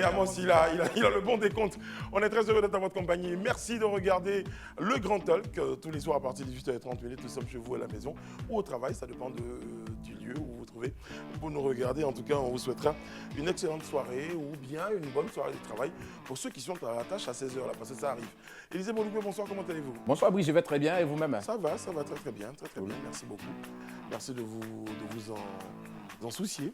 Amos, il a le bon décompte. On est très heureux d'être en votre compagnie. Merci de regarder le Grand Talk tous les soirs à partir de 18h30. Nous sommes chez vous à la maison ou au travail, ça dépend du lieu où vous vous trouvez. Pour nous regarder, en tout cas, on vous souhaitera une excellente soirée ou bien une bonne soirée de travail pour ceux qui sont à la tâche à 16h, là, parce que ça arrive. Élisée Moloubé, bonsoir, comment allez-vous? Bonsoir, Brice, je vais très bien et vous-même? Ça va très bien, très bien. Merci beaucoup. Merci de vous en soucier.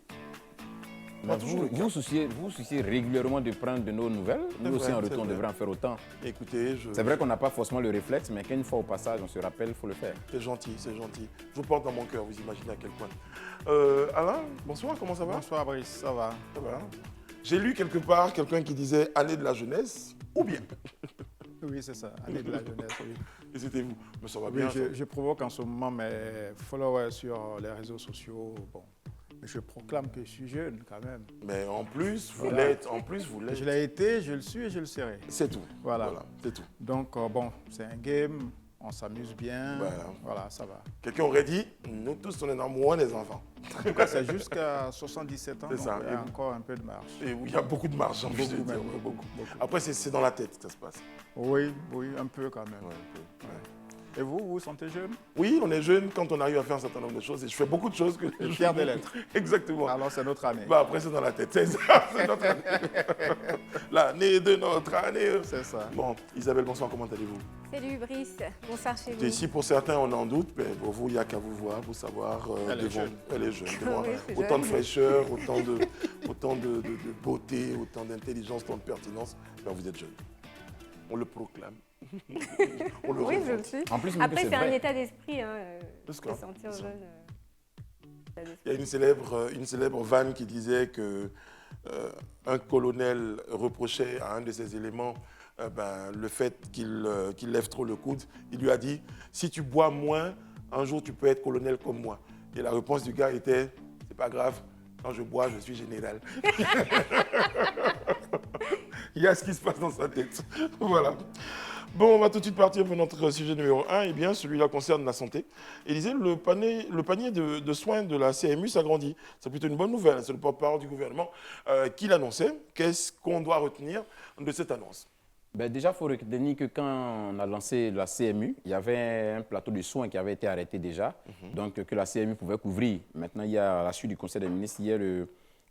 Vous vous souciez régulièrement de prendre de nos nouvelles. Nous aussi, en retour, on devrait en faire autant. Écoutez, c'est vrai qu'on n'a pas forcément le réflexe, mais qu'une fois au passage, on se rappelle, il faut le faire. C'est gentil, c'est gentil. Je vous porte dans mon cœur, vous imaginez à quel point. Alain, bonsoir, comment ça va? Bonsoir, Brice, ça va. Ça va. J'ai lu quelque part quelqu'un qui disait année de la jeunesse, ou bien. Oui, c'est ça, année de la jeunesse, oui. Et c'était vous. Mais ça va bien. Oui, je provoque en ce moment mes followers sur les réseaux sociaux. Bon, je proclame que je suis jeune quand même. Mais en plus, vous l'êtes. Je l'ai été, je le suis et je le serai. C'est tout. Voilà, c'est tout. Donc, bon, c'est un game, on s'amuse bien. Voilà, ça va. Quelqu'un aurait dit, nous tous, on est amoureux des enfants. En tout cas, c'est jusqu'à 77 ans, donc ça. il y a encore un peu de marche. Et il y a beaucoup de marche, en plus de dire. Beaucoup. Après, c'est dans la tête que ça se passe. Oui, un peu quand même. Ouais, un peu. Ouais. Et vous vous sentez jeune? Oui, on est jeune quand on arrive à faire un certain nombre de choses. Et je fais beaucoup de choses que je fier de l'être. Exactement. Alors, c'est notre année. Après, c'est dans la tête. C'est ça, c'est notre année. L'année de notre année. C'est ça. Bon, Isabelle, bonsoir, comment allez-vous? Salut Brice, bonsoir chez vous. Et si pour certains on en doute, mais pour vous, il n'y a qu'à vous voir pour savoir. Elle est jeune. Oui, autant de fraîcheur, autant de beauté, autant d'intelligence, autant de pertinence. Ben, vous êtes jeune. On le proclame. On le je le suis. En plus, après, c'est un état d'esprit, de se sentir jeune. Il y a une célèbre vanne qui disait que un colonel reprochait à un de ses éléments le fait qu'il lève trop le coude. Il lui a dit, si tu bois moins, un jour tu peux être colonel comme moi. Et la réponse du gars était, c'est pas grave, quand je bois, je suis général. Il y a ce qui se passe dans sa tête. Voilà. Bon, on va tout de suite partir pour notre sujet numéro 1. Eh bien, celui-là concerne la santé. Élisée, le panier de soins de la CMU s'agrandit. C'est plutôt une bonne nouvelle. C'est le porte-parole du gouvernement qui l'annonçait. Qu'est-ce qu'on doit retenir de cette annonce? Déjà, il faut retenir que quand on a lancé la CMU, il y avait un plateau de soins qui avait été arrêté déjà, donc que la CMU pouvait couvrir. Maintenant, il y a à la suite du Conseil des ministres, hier,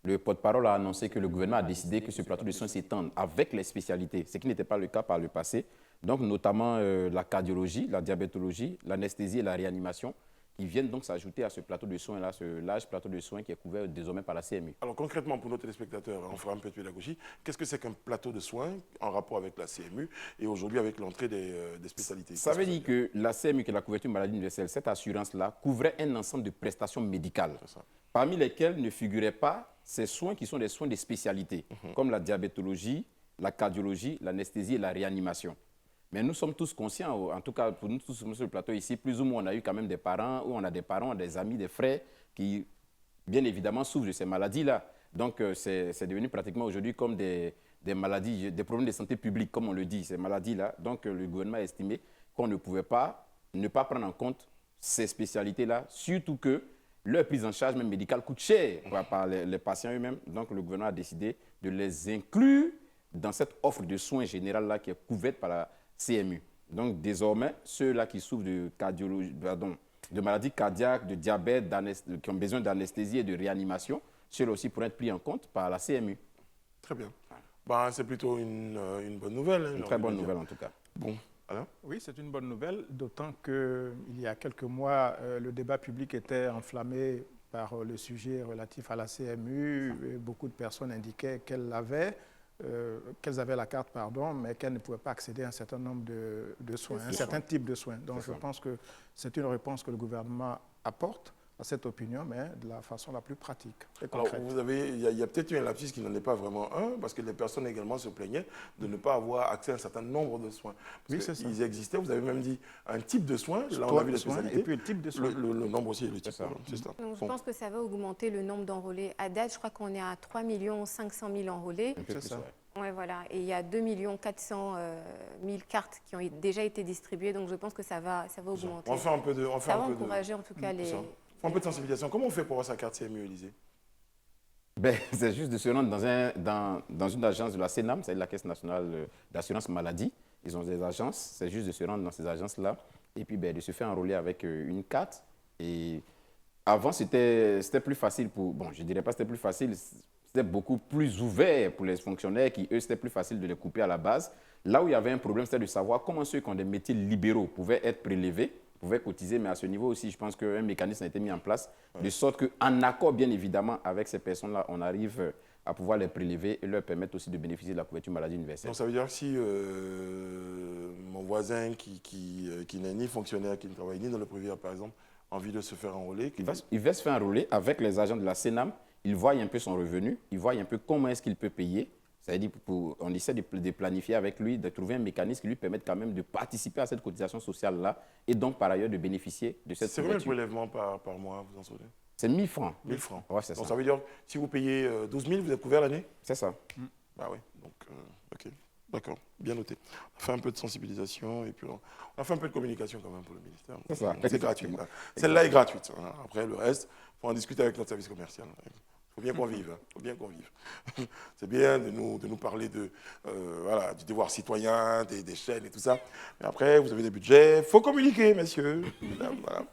le porte-parole a annoncé que le gouvernement a décidé que ce plateau de soins s'étende avec les spécialités, ce qui n'était pas le cas par le passé. Donc, notamment la cardiologie, la diabétologie, l'anesthésie et la réanimation, qui viennent donc s'ajouter à ce plateau de soins-là, ce large plateau de soins qui est couvert désormais par la CMU. Alors concrètement, pour nos téléspectateurs, on fera un peu de pédagogie. Qu'est-ce que c'est qu'un plateau de soins en rapport avec la CMU et aujourd'hui avec l'entrée des spécialités? Ça veut dire que la CMU, qui est la couverture maladie universelle, cette assurance-là couvrait un ensemble de prestations médicales, parmi lesquelles ne figuraient pas ces soins qui sont des soins de spécialité, comme la diabétologie, la cardiologie, l'anesthésie et la réanimation. Mais nous sommes tous conscients, en tout cas pour nous tous sur le plateau ici, plus ou moins on a eu quand même des parents, ou on a des parents, des amis, des frères qui, bien évidemment, souffrent de ces maladies-là. Donc c'est devenu pratiquement aujourd'hui comme des maladies, des problèmes de santé publique, comme on le dit, ces maladies-là. Donc le gouvernement a estimé qu'on ne pouvait pas ne pas prendre en compte ces spécialités-là, surtout que leur prise en charge même médicale coûte cher par les patients eux-mêmes. Donc le gouvernement a décidé de les inclure dans cette offre de soins générale-là qui est couverte par la CMU. Donc, désormais, ceux-là qui souffrent de maladies cardiaques, de diabète, qui ont besoin d'anesthésie et de réanimation, ceux-là aussi pourraient être pris en compte par la CMU. Très bien. C'est plutôt une bonne nouvelle. Une très bonne nouvelle, en tout cas. Bon, Alain? Oui, c'est une bonne nouvelle, d'autant qu'il y a quelques mois, le débat public était enflammé par le sujet relatif à la CMU. Et beaucoup de personnes indiquaient qu'elles avaient la carte, mais qu'elles ne pouvaient pas accéder à un certain nombre de soins, un certain type de soins. Donc je pense que c'est une réponse que le gouvernement apporte à cette opinion, mais de la façon la plus pratique et concrète. Alors, il y a peut-être eu un lapsus qui n'en est pas vraiment un, parce que les personnes également se plaignaient de ne pas avoir accès à un certain nombre de soins. Oui, c'est ça. Ils existaient, vous avez même dit un type de soins, là on a vu les spécialités. Et puis le type de soins. Le nombre aussi, le type. C'est ça. Donc, je pense que ça va augmenter le nombre d'enrôlés. À date, je crois qu'on est à 3 500 000 enrôlés. C'est ça. Ouais, voilà. Et il y a 2 400 000 cartes qui ont déjà été distribuées, donc je pense que ça va augmenter. Ça va encourager en tout cas les... Un peu de sensibilisation. Comment on fait pour avoir sa carte CMU, Élisée? Ben, c'est juste de se rendre dans une agence de la CNAM, c'est la Caisse nationale d'assurance maladie. Ils ont des agences, c'est juste de se rendre dans ces agences-là et puis ben, de se faire enrôler avec une carte. Et avant, c'était plus facile pour... Bon, je ne dirais pas que c'était plus facile, c'était beaucoup plus ouvert pour les fonctionnaires qui, eux, c'était plus facile de les couper à la base. Là où il y avait un problème, c'était de savoir comment ceux qui ont des métiers libéraux pouvaient être prélevés, pouvaient cotiser, mais à ce niveau aussi, je pense qu'un mécanisme a été mis en place, de sorte qu'en accord, bien évidemment, avec ces personnes-là, on arrive à pouvoir les prélever et leur permettre aussi de bénéficier de la couverture maladie universelle. Donc ça veut dire que si mon voisin qui n'est ni fonctionnaire, qui ne travaille ni dans le privé, par exemple, a envie de se faire enrôler, il va se faire enrôler avec les agents de la CNAM, il voit un peu son revenu, il voit un peu comment est-ce qu'il peut payer. C'est-à-dire on essaie de planifier avec lui, de trouver un mécanisme qui lui permette quand même de participer à cette cotisation sociale-là et donc par ailleurs de bénéficier de cette couverture. C'est combien le prélèvement par mois, vous en savez? C'est 1 000 francs. 1 000 francs. Ouais, c'est donc ça. Ça veut dire que si vous payez 12 000, vous êtes couvert l'année? C'est ça. Ah oui, donc ok, d'accord, bien noté. On a fait un peu de sensibilisation et puis on a fait un peu de communication quand même pour le ministère. C'est ça. C'est gratuit. Celle-là est gratuite. Après, le reste, il faut en discuter avec notre service commercial. Il faut bien qu'on vive. Faut bien qu'on vive. C'est bien de nous parler voilà, du devoir citoyen, des chaînes et tout ça. Mais après, vous avez des budgets. Il faut communiquer, messieurs. Voilà.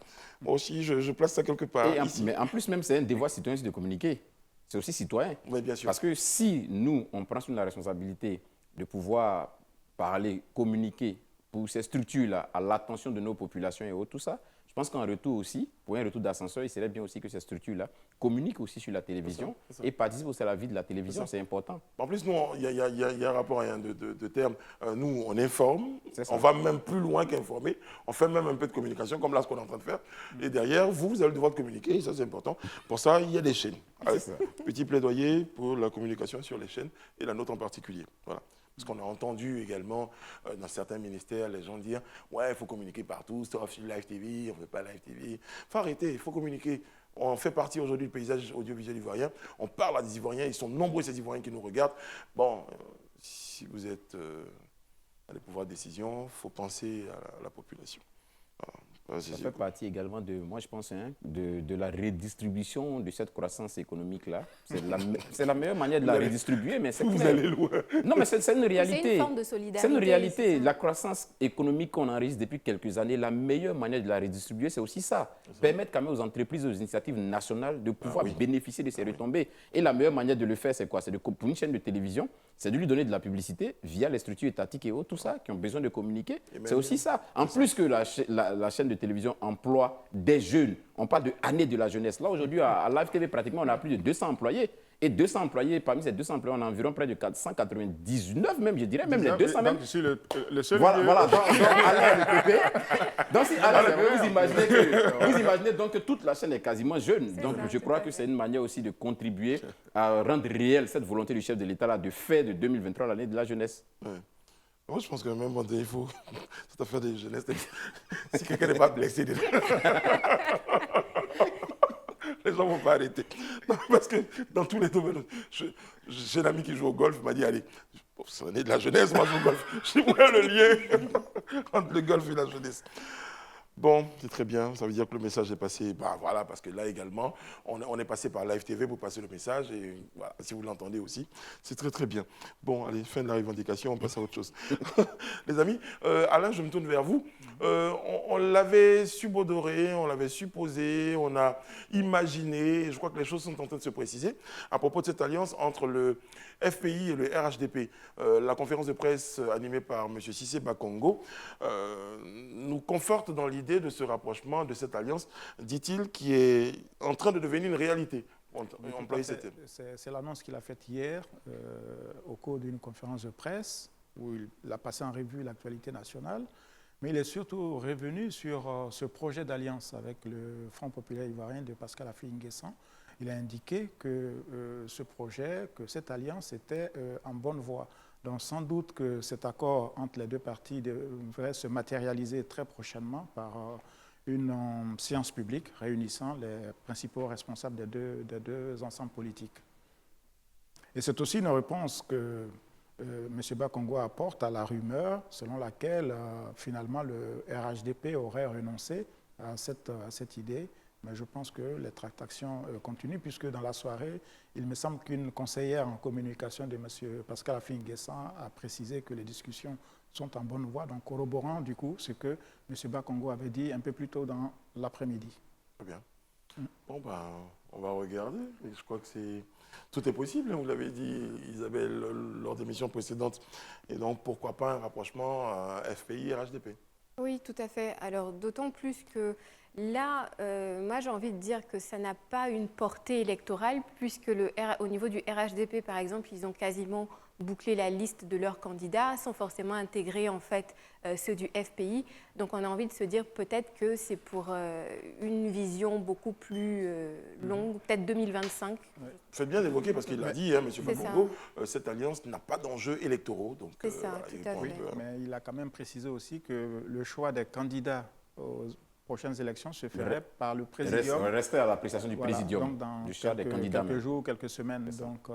Moi aussi, je place ça quelque part. Mais en plus, même, c'est un devoir citoyen aussi de communiquer. C'est aussi citoyen. Oui, bien sûr. Parce que si nous, on prend sur la responsabilité de pouvoir parler, communiquer pour ces structures-là à l'attention de nos populations et autres, tout ça, je pense qu'en retour aussi, pour un retour d'ascenseur, il serait bien aussi que ces structures-là communiquent aussi sur la télévision et participent aussi à la vie de la télévision. C'est important. En plus, nous, il y a un rapport de termes. Nous, on informe, on va même plus loin qu'informer. On fait même un peu de communication, comme là, ce qu'on est en train de faire. Et derrière, vous avez le devoir de communiquer, et ça, c'est important. Pour ça, il y a des chaînes. Petit plaidoyer pour la communication sur les chaînes, et la nôtre en particulier. Voilà. Parce qu'on a entendu également dans certains ministères les gens dire « Ouais, il faut communiquer partout, sauf sur Live TV, on ne veut pas Live TV. » Il faut arrêter, il faut communiquer. On fait partie aujourd'hui du paysage audiovisuel ivoirien. On parle à des Ivoiriens, ils sont nombreux ces Ivoiriens qui nous regardent. Bon, si vous êtes à les pouvoirs de décision, il faut penser à la population. Voilà. Ça fait partie également de, moi je pense, de la redistribution de cette croissance économique-là. C'est la meilleure manière de la redistribuer, mais c'est vous allez loin. Non, mais c'est une réalité. C'est une forme de solidarité. C'est une réalité. La croissance économique qu'on enregistre depuis quelques années, la meilleure manière de la redistribuer, c'est aussi ça. Permettre quand même aux entreprises, aux initiatives nationales de pouvoir bénéficier de ces retombées. Et la meilleure manière de le faire, c'est quoi? C'est pour une chaîne de télévision, c'est de lui donner de la publicité via les structures étatiques et autres, tout ça, qui ont besoin de communiquer. C'est aussi ça. En plus que la chaîne de télévision emploie des jeunes. On parle de année de la jeunesse. Là, aujourd'hui, à Live TV, pratiquement, on a plus de 200 employés. Et 200 employés, parmi ces 200 employés, on a environ près de 499 même, je dirais, même les 200 même. Donc, je suis le seul. Voilà. Donc, vous imaginez donc que toute la chaîne est quasiment jeune. Donc, je crois que c'est une manière aussi de contribuer à rendre réelle cette volonté du chef de l'État là de faire de 2023 l'année de la jeunesse. Ouais. Moi, je pense que même il faut cette affaire de jeunesse. Si quelqu'un n'est pas blessé, les gens ne vont pas arrêter. Non, parce que dans tous les domaines, j'ai un ami qui joue au golf, il m'a dit, allez, c'est l'année de la jeunesse, moi je joue au golf. Je vois le lien entre le golf et la jeunesse. Bon, c'est très bien, ça veut dire que le message est passé, voilà, parce que là également, on est passé par Live TV pour passer le message, et voilà, si vous l'entendez aussi, c'est très très bien. Bon, allez, fin de la revendication, on passe à autre chose. Les amis, Alain, je me tourne vers vous. On l'avait subodoré, on l'avait supposé, on a imaginé, je crois que les choses sont en train de se préciser, à propos de cette alliance entre le FPI et le RHDP. La conférence de presse animée par M. Cissé Bakongo nous conforte dans l'idée de ce rapprochement, de cette alliance, dit-il, qui est en train de devenir une réalité. C'est l'annonce qu'il a faite hier au cours d'une conférence de presse où il a passé en revue l'actualité nationale, mais il est surtout revenu sur ce projet d'alliance avec le Front populaire ivoirien de Pascal Affi-N'Guessan. Il a indiqué que ce projet, que cette alliance était en bonne voie. Donc sans doute que cet accord entre les deux parties devrait se matérialiser très prochainement par une séance publique réunissant les principaux responsables des deux ensembles politiques. Et c'est aussi une réponse que M. Bakongo apporte à la rumeur selon laquelle finalement le RHDP aurait renoncé à cette idée, Mais je pense que les tractations continuent, puisque dans la soirée, il me semble qu'une conseillère en communication de M. Pascal Affi-N'Guessan a précisé que les discussions sont en bonne voie, donc corroborant du coup ce que M. Bakongo avait dit un peu plus tôt dans l'après-midi. Très bien. Bon, ben, on va regarder. Et je crois que tout est possible, hein, vous l'avez dit, Isabelle, lors des missions précédentes. Et donc, pourquoi pas un rapprochement FPI-RHDP? Oui, tout à fait. Alors, d'autant plus que là, moi, j'ai envie de dire que ça n'a pas une portée électorale, puisque au niveau du RHDP, par exemple, ils ont quasiment bouclé la liste de leurs candidats sans forcément intégrer, en fait, ceux du FPI. Donc, on a envie de se dire peut-être que c'est pour une vision beaucoup plus longue, peut-être 2025. Ouais. Faites bien d'évoquer, parce qu'il l'a dit, hein, M. Bakongo, cette alliance n'a pas d'enjeux électoraux. C'est ça, tout à fait. Mais il a quand même précisé aussi que le choix des candidats aux prochaines élections se ferait par le présidium. Rester à l'appréciation du présidium, donc dans du choix des candidats. Quelques jours, quelques semaines. Donc,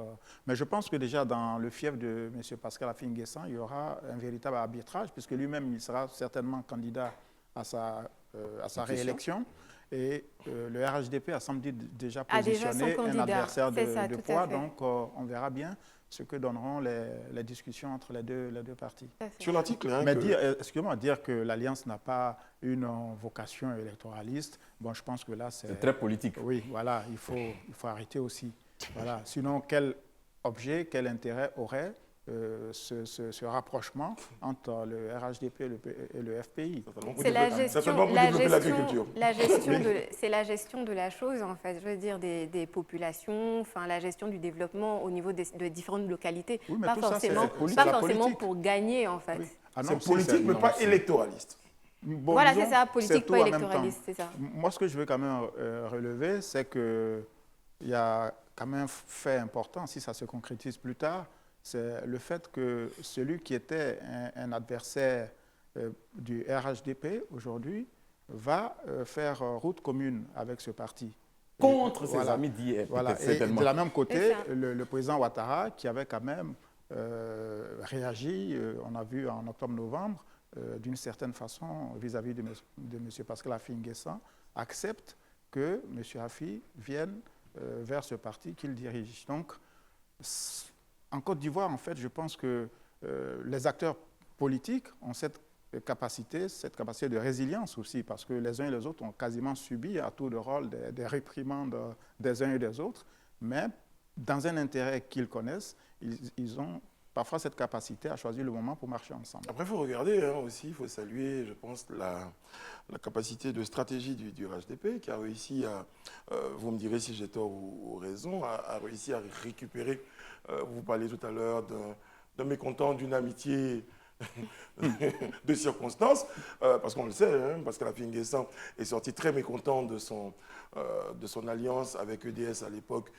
mais je pense que déjà dans le fief de M. Pascal Affi-N'Guessan, il y aura un véritable arbitrage, puisque lui-même, il sera certainement candidat à sa réélection. Et le RHDP a semblé déjà positionné un adversaire de poids. Donc, on verra bien ce que donneront les discussions entre les deux parties. Sur l'article, hein, mais excusez-moi, dire que l'Alliance n'a pas une vocation électoraliste, bon, je pense que là, c'est très politique. Oui, voilà, il faut arrêter aussi. Voilà. Sinon, quel objet, quel intérêt aurait ce rapprochement entre le RHDP et le FPI? C'est la gestion de la chose, en fait. Je veux dire, des populations, enfin, la gestion du développement au niveau de différentes localités. Oui, mais pas forcément pour gagner, en fait. Oui. Ah c'est politique, mais pas électoraliste. Bon, voilà, disons, c'est ça, politique, pas électoraliste, c'est ça. Moi, ce que je veux quand même relever, c'est qu'il y a quand même un fait important, si ça se concrétise plus tard, c'est le fait que celui qui était un adversaire du RHDP aujourd'hui va faire route commune avec ce parti. Contre ses amis d'hier. Voilà. Et de la même côté, le président Ouattara, qui avait quand même réagi, on a vu en octobre-novembre, d'une certaine façon vis-à-vis de M. Pascal Affi-N'Guessan, accepte que M. Affi vienne vers ce parti qu'il dirige. Donc, en Côte d'Ivoire, en fait, je pense que les acteurs politiques ont cette capacité de résilience aussi, parce que les uns et les autres ont quasiment subi à tour de rôle des réprimandes des uns et des autres, mais dans un intérêt qu'ils connaissent, ils ont parfois cette capacité à choisir le moment pour marcher ensemble. Après, il faut regarder aussi, il faut saluer, je pense, la capacité de stratégie du RHDP qui a réussi à, vous me direz si j'ai tort ou raison, a réussi à récupérer, vous parlez tout à l'heure d'un mécontent, d'une amitié de circonstances, parce qu'on le sait, hein, parce que Affi-N'Guessan est sorti très mécontent de son alliance avec EDS à l'époque,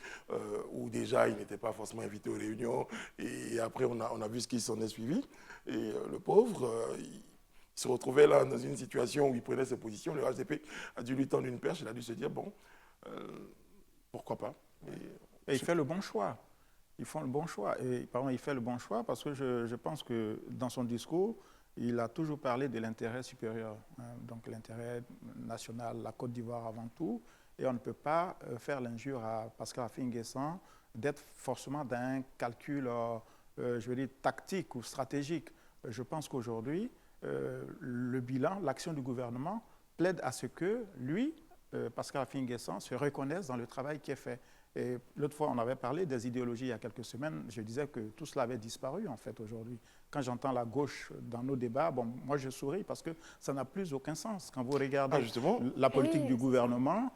où déjà il n'était pas forcément invité aux réunions, et après on a vu ce qui s'en est suivi, et le pauvre, il se retrouvait là dans une situation où il prenait ses positions, le RHDP a dû lui tendre une perche, il a dû se dire, bon, pourquoi pas. Et il fait le bon choix. Ils font le bon choix. Et pardon, il fait le bon choix parce que je pense que dans son discours, il a toujours parlé de l'intérêt supérieur, hein, donc l'intérêt national, la Côte d'Ivoire avant tout. Et on ne peut pas faire l'injure à Pascal Affi-N'Guessan d'être forcément dans un calcul, je veux dire, tactique ou stratégique. Je pense qu'aujourd'hui, le bilan, l'action du gouvernement plaide à ce que lui, Pascal Affi-N'Guessan, se reconnaisse dans le travail qui est fait. Et l'autre fois, on avait parlé des idéologies il y a quelques semaines. Je disais que tout cela avait disparu, en fait, aujourd'hui. Quand j'entends la gauche dans nos débats, bon, moi, je souris parce que ça n'a plus aucun sens. Quand vous regardez la politique du gouvernement,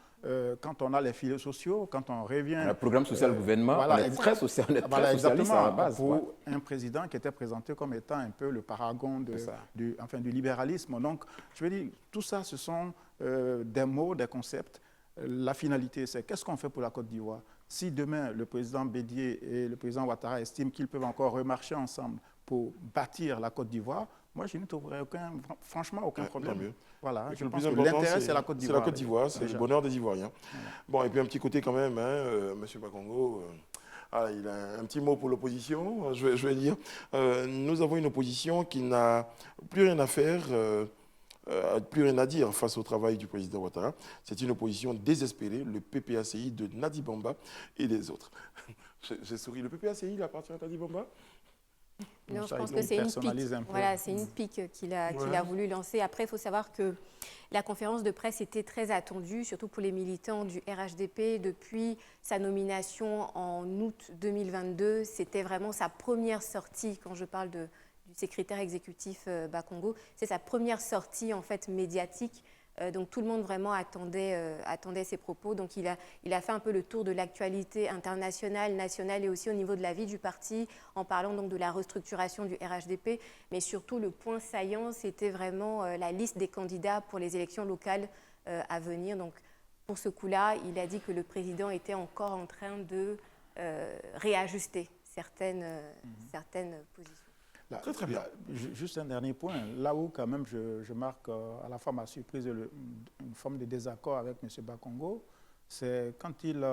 quand on a les filets sociaux, quand on revient... Le programme social gouvernement, voilà, on est très social, on est très socialiste à la base. Pour un président qui était présenté comme étant un peu le paragon du libéralisme. Donc, je veux dire, tout ça, ce sont des mots, des concepts. La finalité, c'est qu'est-ce qu'on fait pour la Côte d'Ivoire? Si demain, le président Bédié et le président Ouattara estiment qu'ils peuvent encore remarcher ensemble pour bâtir la Côte d'Ivoire, moi, je ne trouverais franchement aucun problème. Mieux. Voilà, je pense que l'intérêt, c'est la Côte d'Ivoire. C'est la Côte d'Ivoire, c'est le bonheur des Ivoiriens. Voilà. Bon, et puis un petit côté quand même, hein, M. Bakongo, il a un petit mot pour l'opposition, je vais dire. Nous avons une opposition qui n'a plus rien à faire plus rien à dire face au travail du président Ouattara. C'est une opposition désespérée, le PPACI de Nadi Bamba et des autres. J'ai souri. Le PPACI, il appartient à Nadi Bamba? Non, je Ça, pense il que c'est une personnalise pique. un peu. Voilà, c'est une pique qu'il a voulu lancer. Après, il faut savoir que la conférence de presse était très attendue, surtout pour les militants du RHDP. Depuis sa nomination en août 2022, c'était vraiment sa première sortie, quand je parle du secrétaire exécutif Bakongo, c'est sa première sortie en fait médiatique. Donc tout le monde vraiment attendait ses propos. Donc il a fait un peu le tour de l'actualité internationale, nationale et aussi au niveau de la vie du parti, en parlant donc de la restructuration du RHDP. Mais surtout le point saillant, c'était vraiment la liste des candidats pour les élections locales à venir. Donc pour ce coup-là, il a dit que le président était encore en train de réajuster certaines positions. Là, Très bien. Juste un dernier point. Là où, quand même, je marque à la fois ma surprise et une forme de désaccord avec M. Bakongo, c'est quand il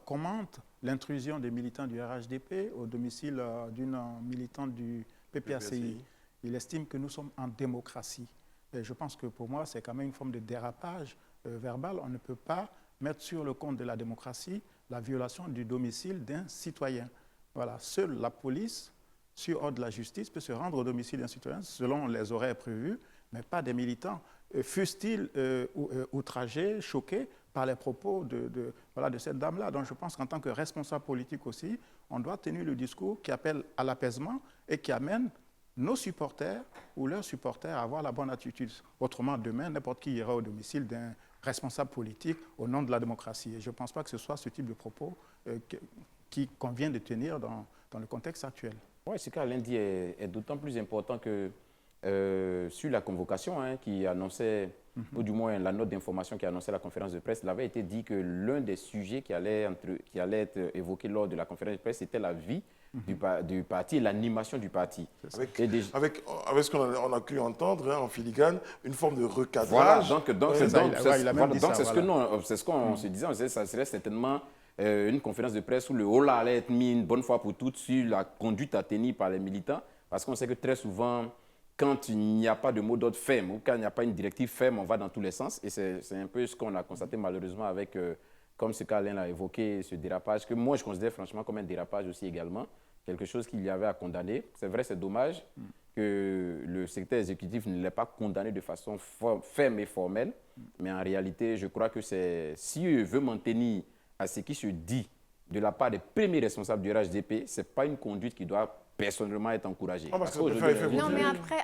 commente l'intrusion des militants du RHDP au domicile d'une militante du PPACI. Il estime que nous sommes en démocratie. Et je pense que pour moi, c'est quand même une forme de dérapage verbal. On ne peut pas mettre sur le compte de la démocratie la violation du domicile d'un citoyen. Voilà. Seule la police, sur ordre de la justice, peut se rendre au domicile d'un citoyen selon les horaires prévus, mais pas des militants. Fussent-ils outragés, choqués par les propos de cette dame-là. Donc je pense qu'en tant que responsable politique aussi, on doit tenir le discours qui appelle à l'apaisement et qui amène nos supporters ou leurs supporters à avoir la bonne attitude. Autrement, demain, n'importe qui ira au domicile d'un responsable politique au nom de la démocratie. Et je ne pense pas que ce soit ce type de propos qui convient de tenir dans le contexte actuel. Oui, ce qu'Alain dit est d'autant plus important que sur la convocation qui annonçait, ou du moins la note d'information qui annonçait la conférence de presse, il avait été dit que l'un des sujets qui allait être évoqué lors de la conférence de presse, c'était la vie du parti et l'animation du parti. Avec ce qu'on a pu entendre en filigrane, une forme de recadrage. Voilà, c'est ce qu'on se disait, ça serait certainement une conférence de presse où le holà allait être mis une bonne fois pour toutes sur la conduite à tenir par les militants, parce qu'on sait que très souvent, quand il n'y a pas de mot d'ordre ferme ou quand il n'y a pas une directive ferme, on va dans tous les sens. Et c'est un peu ce qu'on a constaté malheureusement avec, comme ce qu'Alain a évoqué, ce dérapage, que moi je considère franchement comme un dérapage aussi également, quelque chose qu'il y avait à condamner. C'est vrai, c'est dommage que le secrétaire exécutif ne l'ait pas condamné de façon ferme et formelle, mais en réalité, je crois que si eux veulent maintenir à ce qui se dit de la part des premiers responsables du RHDP, ce n'est pas une conduite qui doit personnellement être encouragée. Non, mais après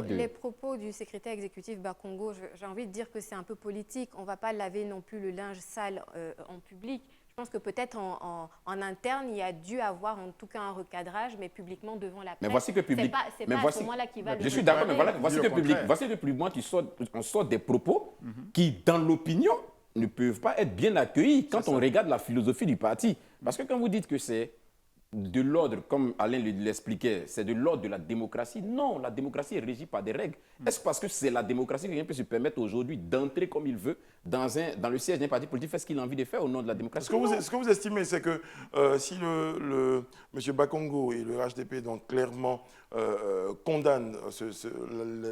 les propos du secrétaire exécutif Bakongo, j'ai envie de dire que c'est un peu politique. On ne va pas laver non plus le linge sale en public. Je pense que peut-être en interne, il y a dû avoir en tout cas un recadrage, mais publiquement devant la presse. Mais voici que public. C'est pas à ce moment-là qu'il va le Je suis d'accord, mais voilà, voici que publiquement, on sort des propos qui, dans l'opinion, ne peuvent pas être bien accueillis quand on regarde la philosophie du parti. Parce que quand vous dites que c'est de l'ordre, comme Alain l'expliquait, c'est de l'ordre de la démocratie. Non, la démocratie est régie par des règles. Est-ce parce que c'est la démocratie que quelqu'un peut se permettre aujourd'hui d'entrer comme il veut dans le siège d'un parti politique, faire ce qu'il a envie de faire au nom de la démocratie? Ce que vous estimez, c'est que si M. Bakongo et le HDP donc, clairement condamnent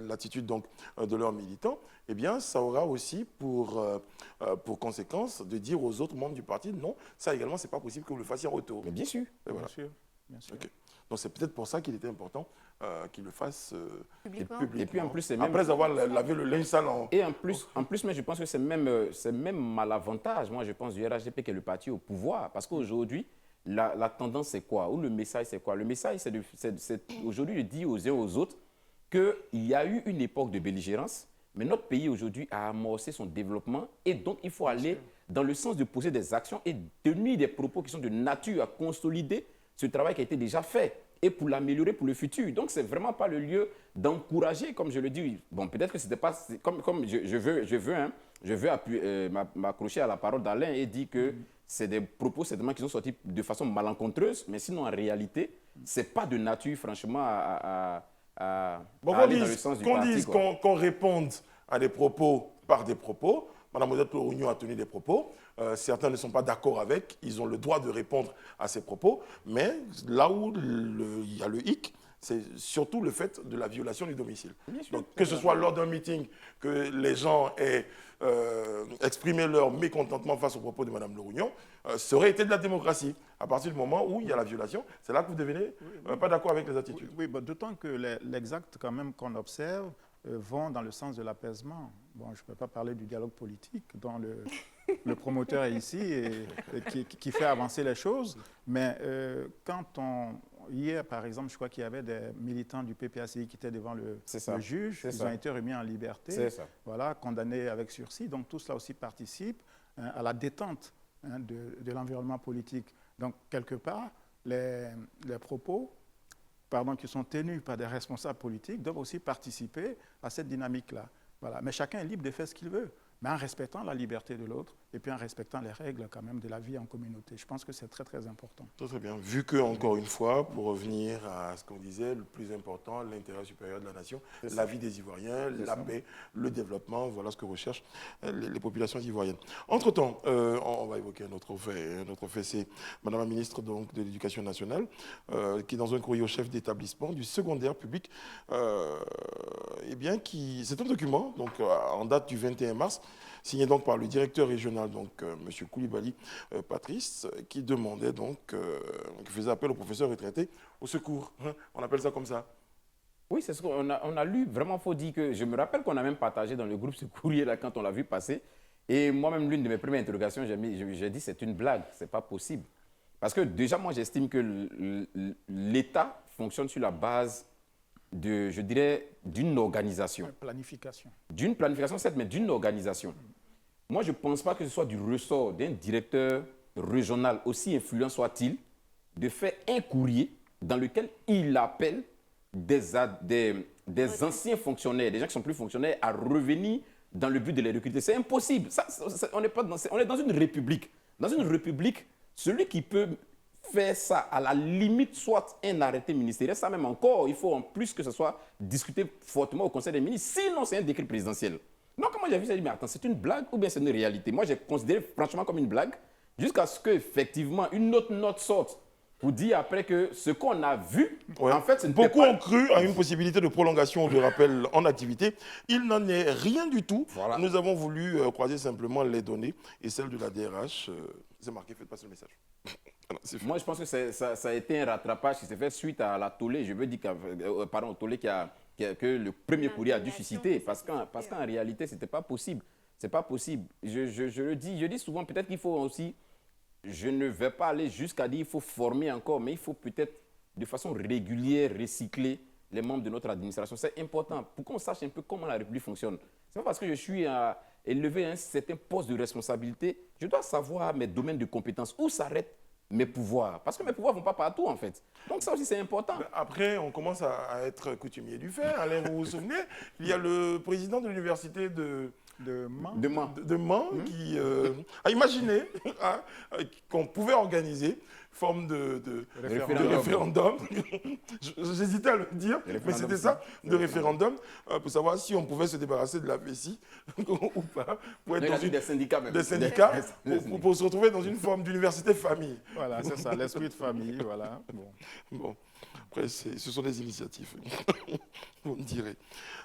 l'attitude de leurs militants, eh bien, ça aura aussi pour conséquence de dire aux autres membres du parti, non, ça également, ce n'est pas possible que vous le fassiez en retour. Mais bien sûr. Voilà. Bien sûr. Okay. Donc c'est peut-être pour ça qu'il était important qu'il le fasse publiquement. Et puis en plus, c'est après avoir lavé le linge sale Et en plus, mais je pense que c'est même malavantage, moi je pense, du RHDP qui est le parti au pouvoir. Parce qu'aujourd'hui, la tendance c'est quoi? Ou le message c'est quoi? Le message c'est aujourd'hui de dire aux uns aux autres qu'il y a eu une époque de belligérance, mais notre pays aujourd'hui a amorcé son développement et donc il faut aller dans le sens de poser des actions et tenir des propos qui sont de nature à consolider ce travail qui a été déjà fait et pour l'améliorer pour le futur. Donc, ce n'est vraiment pas le lieu d'encourager, comme je le dis. Bon, peut-être que ce n'était pas... Comme je veux m'accrocher à la parole d'Alain et dire que c'est des propos certainement qui sont sortis de façon malencontreuse, mais sinon, en réalité, ce n'est pas de nature, franchement, à aller dans le sens du parti. Qu'on réponde à des propos par des propos. Mme Odette Lohognou a tenu des propos. Certains ne sont pas d'accord avec. Ils ont le droit de répondre à ces propos. Mais là où il y a le hic, c'est surtout le fait de la violation du domicile. Bien sûr. Donc, que ce soit lors d'un meeting, que les gens aient exprimé leur mécontentement face aux propos de Mme Lerougnon, ça aurait été de la démocratie. À partir du moment où il y a la violation, c'est là que vous devenez pas d'accord avec les attitudes. Oui, d'autant que les actes quand même qu'on observe vont dans le sens de l'apaisement. Bon, je ne peux pas parler du dialogue politique dont le promoteur est ici et qui fait avancer les choses, mais hier, par exemple, je crois qu'il y avait des militants du PPACI qui étaient devant le juge. Ils ont été remis en liberté, voilà, condamnés avec sursis. Donc tout cela aussi participe à la détente de l'environnement politique. Donc quelque part, les propos qui sont tenus par des responsables politiques doivent aussi participer à cette dynamique-là. Voilà. Mais chacun est libre de faire ce qu'il veut, mais en respectant la liberté de l'autre et puis en respectant les règles quand même de la vie en communauté. Je pense que c'est très, très important. Très, très bien. Vu que, encore une fois, pour revenir à ce qu'on disait, le plus important, l'intérêt supérieur de la nation, la vie des Ivoiriens, la paix, le développement, voilà ce que recherchent les populations ivoiriennes. Entre-temps, on va évoquer un autre fait, c'est Madame la ministre donc, de l'Éducation nationale, qui, dans un courrier au chef d'établissement du secondaire public, c'est un document donc, en date du 21 mars, signé donc par le directeur régional, donc M. Koulibaly Patrice, qui demandait donc, qui faisait appel aux professeurs retraités au secours. On appelle ça comme ça. Oui, c'est ce qu'on a lu. Vraiment, il faut dire que je me rappelle qu'on a même partagé dans le groupe ce courrier-là quand on l'a vu passer. Et moi-même, l'une de mes premières interrogations, j'ai dit c'est une blague, c'est pas possible. Parce que déjà, moi, j'estime que l'État fonctionne sur la base je dirais, d'une organisation. Planification. D'une planification, certes, mais d'une organisation. Moi, je ne pense pas que ce soit du ressort d'un directeur régional, aussi influent soit-il, de faire un courrier dans lequel il appelle des anciens fonctionnaires, des gens qui ne sont plus fonctionnaires, à revenir dans le but de les recruter. C'est impossible. On est dans une république. Dans une république, celui qui peut faire ça, à la limite, soit un arrêté ministériel, ça même encore, il faut en plus que ce soit discuté fortement au Conseil des ministres, sinon c'est un décret présidentiel. Donc, moi j'ai vu ça, j'ai dit, mais attends, c'est une blague ou bien c'est une réalité? Moi, j'ai considéré franchement comme une blague, jusqu'à ce qu'effectivement, une autre note sorte pour dire après que ce qu'on a vu, en fait, ce n'était beaucoup ont cru à une possibilité de prolongation ou de rappel en activité. Il n'en est rien du tout. Voilà. Nous avons voulu croiser simplement les données et celles de la DRH. C'est marqué, faites passer le message. Moi, je pense que ça a été un rattrapage qui s'est fait suite à la tollée. Je veux dire au tollé que le premier courrier a dû susciter. Parce qu'en réalité, ce n'était pas possible. Ce n'est pas possible. Je dis souvent, peut-être qu'il faut aussi, je ne vais pas aller jusqu'à dire qu'il faut former encore, mais il faut peut-être de façon régulière recycler les membres de notre administration. C'est important pour qu'on sache un peu comment la République fonctionne. Ce n'est pas parce que je suis élevé à un certain poste de responsabilité, je dois savoir mes domaines de compétences, où s'arrêtent mes pouvoirs. Parce que mes pouvoirs ne vont pas partout, en fait. Donc ça aussi, c'est important. Après, on commence à être coutumier du fait. Alain, vous vous souvenez, il y a le président de l'université de Mans qui a imaginé qu'on pouvait organiser forme de référendum. J'hésitais à le dire, mais c'était ça, de référendum, pour savoir si on pouvait se débarrasser de la vessie ou pas. Pour être des syndicats même. Des syndicats, pour se retrouver dans une forme d'université famille. Voilà, c'est ça, l'esprit de famille, voilà. Bon. Après, ce sont des initiatives, vous me direz.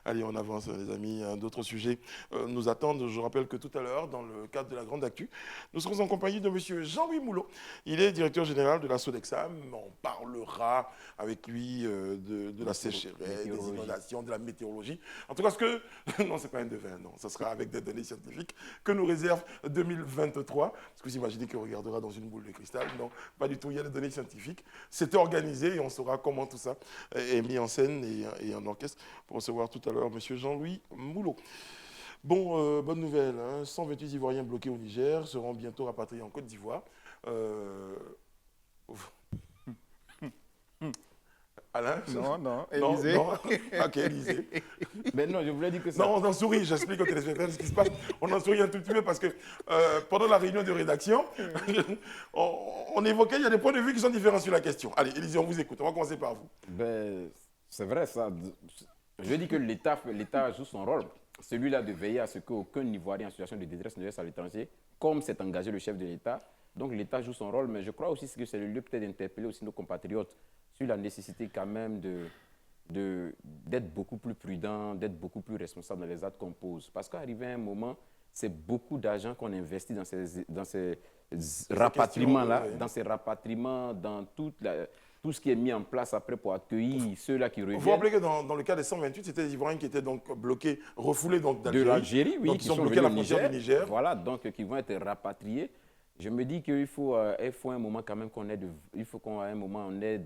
Allez, on avance, les amis. D'autres sujets nous attendent. Je rappelle que tout à l'heure, dans le cadre de la Grande Actu, nous serons en compagnie de M. Jean-Louis Moulot. Il est directeur général de la Sodexam. On parlera avec lui de la sécheresse, des inondations, de la météorologie. En tout cas, non, ce n'est pas un devin, non. Ça sera avec des données scientifiques que nous réserve 2023. Parce que vous imaginez qu'on regardera dans une boule de cristal. Non, pas du tout. Il y a des données scientifiques. C'est organisé et on saura comment tout ça est mis en scène et en orchestre pour recevoir tout à l'heure M. Jean-Louis Moulot. Bon, bonne nouvelle, 128 Ivoiriens bloqués au Niger seront bientôt rapatriés en Côte d'Ivoire. Alain? Non, Élysée. Non. Ok, Élysée. Mais non, je voulais dire que ça... Non, on en sourit, j'explique aux téléspectateurs ce qui se passe. On en sourit un tout petit peu parce que pendant la réunion de rédaction, on évoquait, il y a des points de vue qui sont différents sur la question. Allez, Élysée, on vous écoute. On va commencer par vous. C'est vrai, ça. Je dis que l'État joue son rôle. Celui-là de veiller à ce qu'aucun Ivoirien en situation de détresse ne reste à l'étranger, comme s'est engagé le chef de l'État. Donc l'État joue son rôle, mais je crois aussi que c'est le lieu peut-être d'interpeller aussi nos compatriotes sur la nécessité quand même d'être beaucoup plus prudent, d'être beaucoup plus responsable dans les actes qu'on pose. Parce qu'arrivé à un moment, c'est beaucoup d'argent qu'on investit dans ces rapatriements-là, oui. dans ces rapatriements, dans tout ce qui est mis en place après pour accueillir ceux-là qui reviennent. Vous vous rappelez que dans le cas des 128, c'était des Ivoiriens qui étaient donc bloqués, refoulés donc De l'Algérie, oui, donc qui ils sont sont bloqués à la venus au frontière du Niger. Voilà, donc qui vont être rapatriés. Je me dis qu'il faut un moment quand même il faut qu'à un moment on ait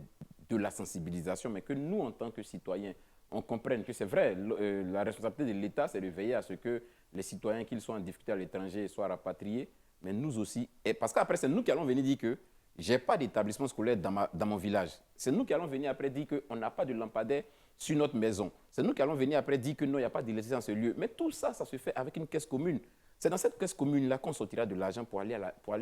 de la sensibilisation, mais que nous, en tant que citoyens, on comprenne que c'est vrai, la responsabilité de l'État, c'est de veiller à ce que les citoyens, qu'ils soient en difficulté à l'étranger, soient rapatriés, mais nous aussi, et parce qu'après, c'est nous qui allons venir dire que je n'ai pas d'établissement scolaire dans mon village. C'est nous qui allons venir après dire qu'on n'a pas de lampadaire sur notre maison. C'est nous qui allons venir après dire que non, il n'y a pas d'électricité dans ce lieu. Mais tout ça, ça se fait avec une caisse commune. C'est dans cette caisse commune-là qu'on sortira de l'argent pour aller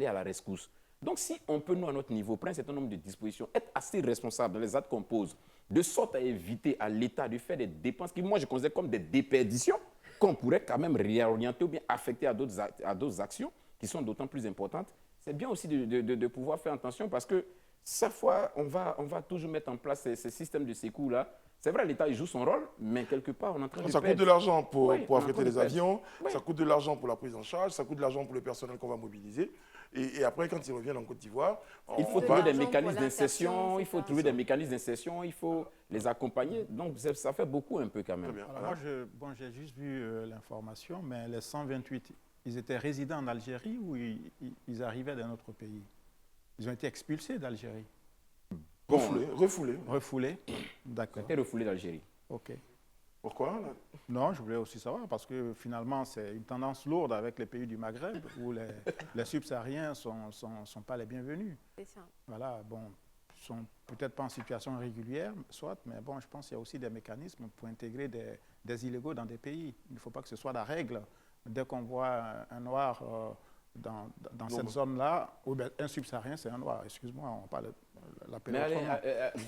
à la rescousse. Donc, si on peut, nous, à notre niveau, prendre un certain nombre de dispositions, être assez responsable dans les actes qu'on pose, de sorte à éviter à l'État de faire des dépenses qui, moi, je considère comme des déperditions, qu'on pourrait quand même réorienter ou bien affecter à d'autres actions qui sont d'autant plus importantes, c'est bien aussi de pouvoir faire attention parce que chaque fois, on va toujours mettre en place ces systèmes de secours-là. C'est vrai, l'État il joue son rôle, mais quelque part, on est en train de Ça perdre. coûte de l'argent pour on est affréter en train les de perdre. avions, Oui. ça coûte de l'argent pour la prise en charge, ça coûte de l'argent pour le personnel qu'on va mobiliser. Et après, quand ils reviennent en Côte d'Ivoire, Il faut De trouver des l'argent mécanismes pour d'insertion, l'insertion, il faut c'est trouver ça. des mécanismes d'insertion, il faut les accompagner. Donc, ça fait beaucoup un peu quand même. Très bien. Alors moi, j'ai juste vu l'information, mais les 128, ils étaient résidents en Algérie ou ils arrivaient d'un autre pays? Ils ont été expulsés d'Algérie, Refoulés. refoulés. D'accord, C'était refoulé d'Algérie. ok. Pourquoi là? Non, je voulais aussi savoir, parce que finalement, c'est une tendance lourde avec les pays du Maghreb, où les subsahariens ne sont pas les bienvenus. C'est ça. Voilà, bon, ils ne sont peut-être pas en situation régulière, soit, mais bon, je pense qu'il y a aussi des mécanismes pour intégrer des illégaux dans des pays. Il ne faut pas que ce soit la règle. Dès qu'on voit un noir dans cette zone-là, ou bien un subsaharien, c'est un noir. Excuse-moi, on parle l'appeler Mais allez, autrement.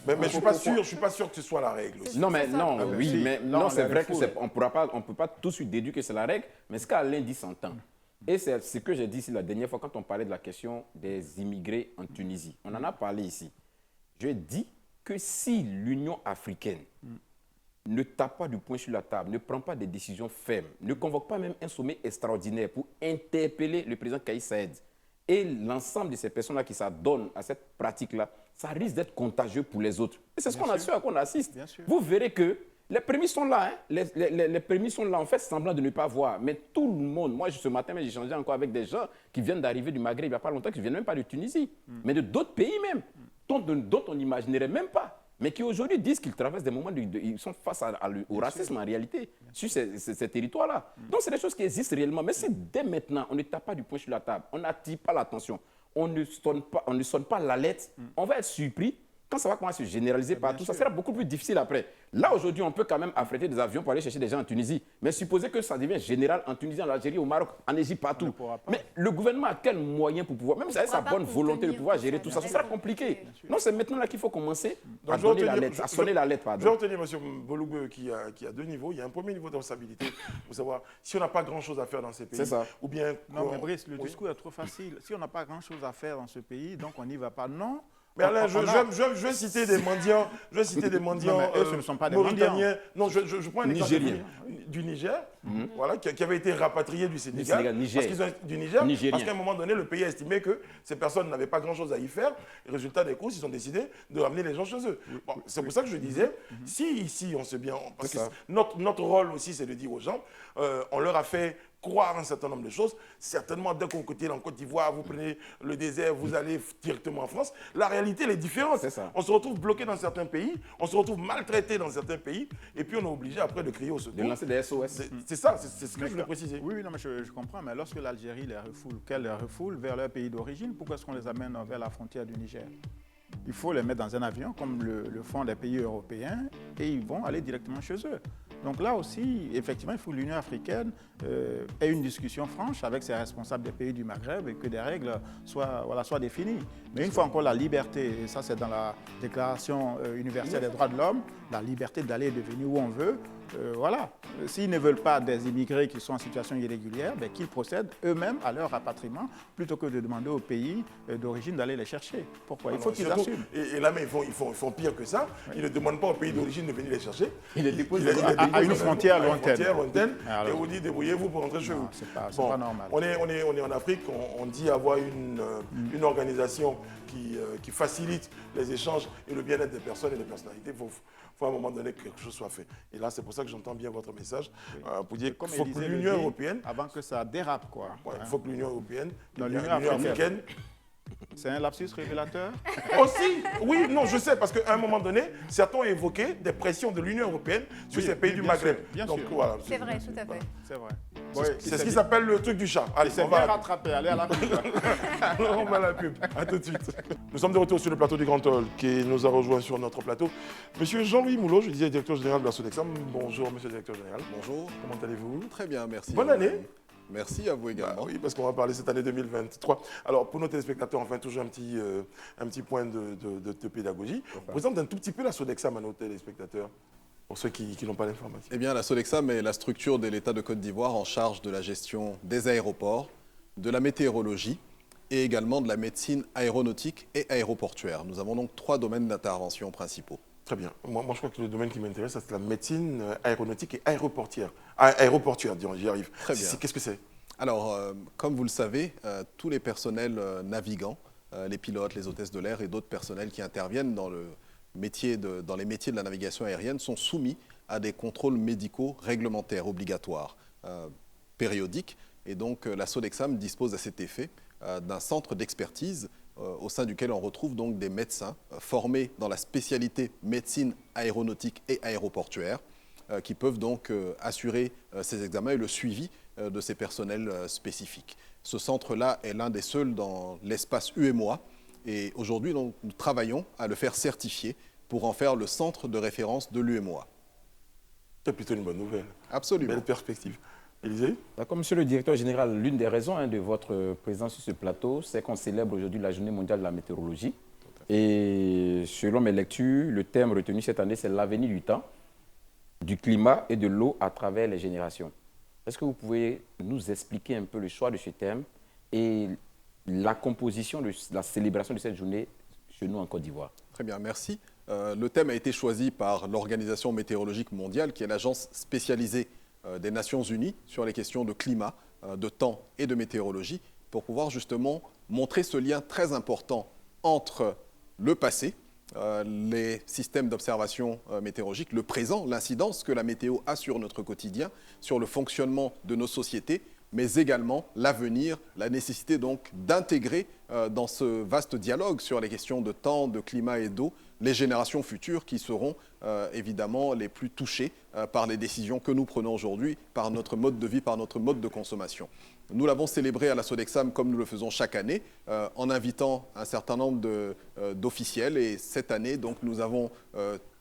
Mais je ne suis pas sûr que ce soit la règle aussi. non, mais C'est ça. non, Ah ben oui, si. mais Là, non, on c'est les vrai que refoule. on ne peut pas tout de suite déduire que c'est la règle, mais ce qu'Alain dit s'entend. Et c'est ce que j'ai dit ici la dernière fois quand on parlait de la question des immigrés en Tunisie. On en a parlé ici. Je dis que si l'Union africaine ne tape pas du poing sur la table, ne prend pas des décisions fermes, ne convoque pas même un sommet extraordinaire pour interpeller le président Kais Saïed et l'ensemble de ces personnes-là qui s'adonnent à cette pratique-là, ça risque d'être contagieux pour les autres. Et c'est ce qu'on à quoi on assiste. Bien sûr. Vous verrez que les prémices sont là. Hein. Les prémices sont là. On fait semblant de ne pas voir. Mais tout le monde, moi ce matin, j'ai échangé encore avec des gens qui viennent d'arriver du Maghreb il n'y a pas longtemps, qui ne viennent même pas de Tunisie, mais de d'autres pays même, dont on n'imaginerait même pas. Mais qui aujourd'hui disent qu'ils traversent des moments, ils sont face au racisme en réalité, sur ces territoires-là. Donc c'est des choses qui existent réellement. Mais si dès maintenant, on ne tape pas du poing sur la table, on n'attire pas l'attention, on ne sonne pas l'alerte, on va être surpris. Quand ça va commencer à se généraliser partout, ça sera beaucoup plus difficile après. Là, aujourd'hui, on peut quand même affréter des avions pour aller chercher des gens en Tunisie. Mais supposez que ça devient général en Tunisie, en Algérie, au Maroc, en Égypte, partout. pourra pas. Mais le gouvernement a quel moyen pour pouvoir, même si avec sa pourra pas bonne volonté de contenir pouvoir tout gérer ça, tout ça, bien ce sera sûr. compliqué. Bien sûr. Non, c'est maintenant là qu'il faut commencer Donc, à je vais donner retenir- l'alerte, à sonner l'alerte, Je vais pardon. retenir M. Bologue qui a deux niveaux. Il y a un premier niveau de responsabilité pour savoir si on n'a pas grand-chose à faire dans ces pays. C'est ça. Ou bien. Non, mais Brice, le Oui. discours est trop facile. Si on n'a pas grand-chose à faire dans ce pays, donc on n'y va pas. Non. Mais Alain, On a- je vais citer des mendiants. Je vais citer des mendiants. Non, mais eux, ce ne sont pas des mauritaniens. Non, je prends un exemple Nigériens. du Niger, voilà, qui avait été rapatrié du Sénégal. Sénégal, Niger. Parce qu'ils ont, du Niger. Nigérien. Parce qu'à un moment donné, le pays a estimé que ces personnes n'avaient pas grand-chose à y faire. Et résultat des courses, ils ont décidé de ramener les gens chez eux. Bon, c'est pour ça que je disais, si ici on se bien, parce que C'est ça. notre rôle aussi, c'est de dire aux gens, on leur a fait croire un certain nombre de choses. Certainement, dès qu'on côté en Côte d'Ivoire, vous prenez le désert, vous allez directement en France. La réalité, elle est différente. C'est ça. On se retrouve bloqué dans certains pays, on se retrouve maltraité dans certains pays, et puis on est obligé après de crier au secours. De lancer des SOS. C'est ça, c'est ce que je voulais préciser. Oui, non, mais je comprends. Mais lorsque l'Algérie les refoule, qu'elle les refoule vers leur pays d'origine, pourquoi est-ce qu'on les amène vers la frontière du Niger? Il faut les mettre dans un avion, comme le font les pays européens, et ils vont aller directement chez eux. Donc là aussi, effectivement, il faut que l'Union africaine ait une discussion franche avec ses responsables des pays du Maghreb et que des règles soient définies. Mais une fois encore, la liberté, et ça c'est dans la Déclaration universelle des droits de l'homme, la liberté d'aller et de venir où on veut. Voilà. S'ils ne veulent pas des immigrés qui sont en situation irrégulière, ben, qu'ils procèdent eux-mêmes à leur rapatriement plutôt que de demander au pays d'origine d'aller les chercher. Pourquoi? Il faut qu'ils assument. Et là, mais ils font pire que ça. Ils ne demandent pas au pays d'origine de venir les chercher. Il les dépose à une frontière lointaine. Et vous dites, débrouillez-vous pour rentrer chez vous. C'est pas normal. On est en Afrique, on dit avoir une organisation qui facilite les échanges et le bien-être des personnes et des personnalités. Il faut à un moment donné que quelque chose soit fait. Et là, c'est pour ça que j'entends bien votre message pour dire qu'il faut que l'Union européenne... Avant que ça dérape, quoi. Il faut que l'Union européenne, l'Union africaine... C'est un lapsus révélateur? Aussi, oui, non, je sais, parce qu'à un moment donné, certains ont évoqué des pressions de l'Union européenne sur ces pays du Maghreb. Bien sûr. Voilà, c'est vrai, tout à fait. C'est vrai. C'est ce qui s'appelle le truc du chat. Allez, c'est bien rattrapé, allez à la pub. On va à la pub, à tout de suite. Nous sommes de retour sur le plateau du Grand Hall, qui nous a rejoint sur notre plateau. Monsieur Jean-Louis Moulot, je disais directeur général de la Sodexam. Bonjour, monsieur le directeur général. Bonjour. Comment allez-vous? Très bien, merci. Bonne année. Merci à vous également. Oui, parce qu'on va parler cette année 2023. Alors, pour nos téléspectateurs, enfin, toujours un petit point de pédagogie. On présente un tout petit peu la Sodexam à nos téléspectateurs, pour ceux qui n'ont pas l'information. Eh bien, la Sodexam est la structure de l'État de Côte d'Ivoire en charge de la gestion des aéroports, de la météorologie et également de la médecine aéronautique et aéroportuaire. Nous avons donc 3 domaines d'intervention principaux. Très bien. Moi, je crois que le domaine qui m'intéresse, c'est la médecine aéronautique et aéroportuaire. Aéroportuaire, disons, j'y arrive. Très bien. Qu'est-ce que c'est? Alors, comme vous le savez, tous les personnels navigants, les pilotes, les hôtesses de l'air et d'autres personnels qui interviennent dans les métiers de la navigation aérienne sont soumis à des contrôles médicaux réglementaires obligatoires, périodiques. Et donc, la Sodexam dispose à cet effet d'un centre d'expertise au sein duquel on retrouve donc des médecins formés dans la spécialité médecine aéronautique et aéroportuaire qui peuvent donc assurer ces examens et le suivi de ces personnels spécifiques. Ce centre-là est l'un des seuls dans l'espace UMOA et aujourd'hui nous travaillons à le faire certifier pour en faire le centre de référence de l'UMOA. C'est plutôt une bonne nouvelle. Absolument. Belle perspective. Élisée? Comme monsieur le directeur général, l'une des raisons de votre présence sur ce plateau, c'est qu'on célèbre aujourd'hui la Journée mondiale de la météorologie. Et selon mes lectures, le thème retenu cette année, c'est l'avenir du temps, du climat et de l'eau à travers les générations. Est-ce que vous pouvez nous expliquer un peu le choix de ce thème et la composition de la célébration de cette journée chez nous en Côte d'Ivoire? Très bien, merci. Le thème a été choisi par l'Organisation météorologique mondiale, qui est l'agence spécialisée des Nations Unies sur les questions de climat, de temps et de météorologie, pour pouvoir justement montrer ce lien très important entre le passé, les systèmes d'observation météorologique, le présent, l'incidence que la météo a sur notre quotidien, sur le fonctionnement de nos sociétés, mais également l'avenir, la nécessité donc d'intégrer dans ce vaste dialogue sur les questions de temps, de climat et d'eau, les générations futures qui seront évidemment les plus touchées par les décisions que nous prenons aujourd'hui, par notre mode de vie, par notre mode de consommation. Nous l'avons célébré à la Sodexam comme nous le faisons chaque année, en invitant un certain nombre d'officiels. Et cette année, donc, nous avons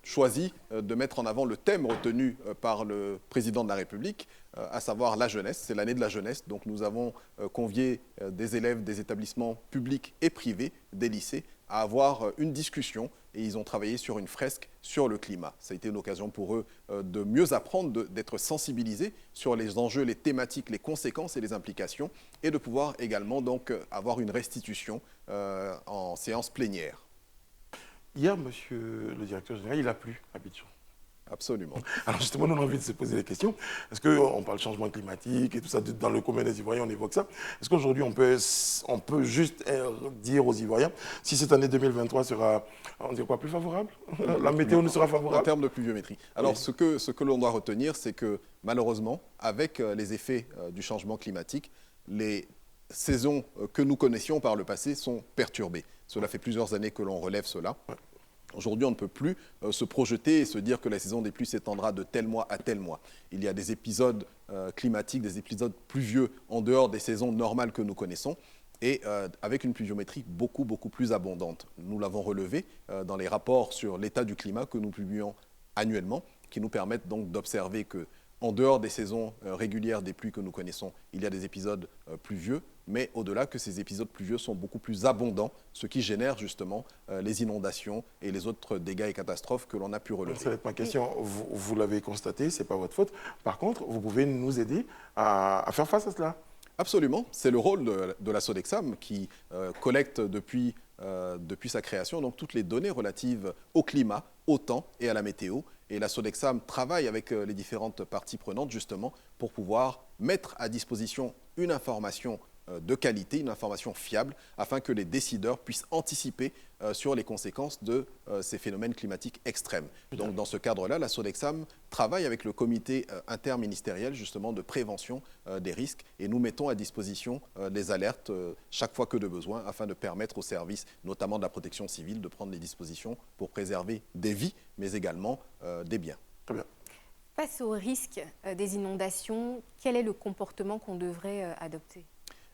choisi de mettre en avant le thème retenu par le président de la République, à savoir la jeunesse. C'est l'année de la jeunesse. Donc nous avons convié des élèves des établissements publics et privés, des lycées, à avoir une discussion et ils ont travaillé sur une fresque sur le climat. Ça a été une occasion pour eux de mieux apprendre, d'être sensibilisés sur les enjeux, les thématiques, les conséquences et les implications et de pouvoir également donc avoir une restitution en séance plénière. Hier, monsieur le directeur général, il a plu à Abidjan. Absolument. Alors justement, on a envie de se poser des questions. Est-ce qu'on parle de changement climatique et tout ça, dans le commun des Ivoiriens, on évoque ça. Est-ce qu'aujourd'hui, on peut juste dire aux Ivoiriens si cette année 2023 sera, on dit quoi, plus favorable? La météo nous sera favorable? En termes de pluviométrie. Alors, oui. Ce que l'on doit retenir, c'est que malheureusement, avec les effets du changement climatique, les saisons que nous connaissions par le passé sont perturbées. Cela fait plusieurs années que l'on relève cela. Ouais. Aujourd'hui, on ne peut plus se projeter et se dire que la saison des pluies s'étendra de tel mois à tel mois. Il y a des épisodes climatiques, des épisodes pluvieux en dehors des saisons normales que nous connaissons et avec une pluviométrie beaucoup plus abondante. Nous l'avons relevé dans les rapports sur l'état du climat que nous publions annuellement, qui nous permettent donc d'observer que en dehors des saisons régulières des pluies que nous connaissons, il y a des épisodes pluvieux, mais au-delà que ces épisodes pluvieux sont beaucoup plus abondants, ce qui génère justement les inondations et les autres dégâts et catastrophes que l'on a pu relever. Ça va être ma question. Vous l'avez constaté, ce n'est pas votre faute. Par contre, vous pouvez nous aider à faire face à cela. Absolument, c'est le rôle de la Sodexam qui collecte depuis sa création donc toutes les données relatives au climat, au temps et à la météo. Et la Sodexam travaille avec les différentes parties prenantes justement pour pouvoir mettre à disposition une information de qualité, une information fiable, afin que les décideurs puissent anticiper sur les conséquences de ces phénomènes climatiques extrêmes. Donc dans ce cadre-là, la Sodexam travaille avec le comité interministériel justement de prévention des risques et nous mettons à disposition des alertes chaque fois que de besoin afin de permettre aux services, notamment de la protection civile, de prendre les dispositions pour préserver des vies, mais également des biens. Très bien. Face au risque des inondations, quel est le comportement qu'on devrait adopter ?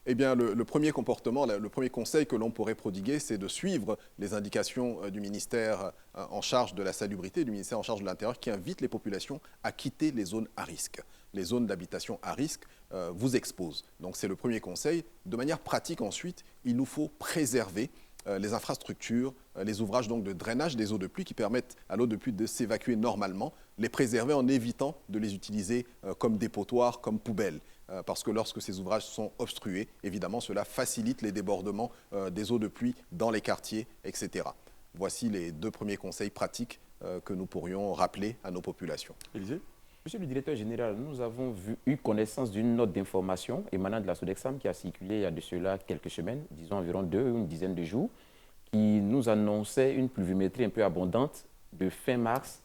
Eh bien, le premier comportement, le premier conseil que l'on pourrait prodiguer, c'est de suivre les indications du ministère en charge de la salubrité, du ministère en charge de l'Intérieur, qui invite les populations à quitter les zones à risque. Les zones d'habitation à risque vous exposent. Donc, c'est le premier conseil. De manière pratique, ensuite, il nous faut préserver les infrastructures, les ouvrages donc, de drainage des eaux de pluie qui permettent à l'eau de pluie de s'évacuer normalement, les préserver en évitant de les utiliser comme dépotoirs, comme poubelles. Parce que lorsque ces ouvrages sont obstrués, évidemment, cela facilite les débordements des eaux de pluie dans les quartiers, etc. Voici les 2 premiers conseils pratiques que nous pourrions rappeler à nos populations. Élisée ? Monsieur le directeur général, nous avons eu connaissance d'une note d'information émanant de la Sodexam qui a circulé il y a de cela quelques semaines, disons environ une dizaine de jours, qui nous annonçait une pluviométrie un peu abondante de fin mars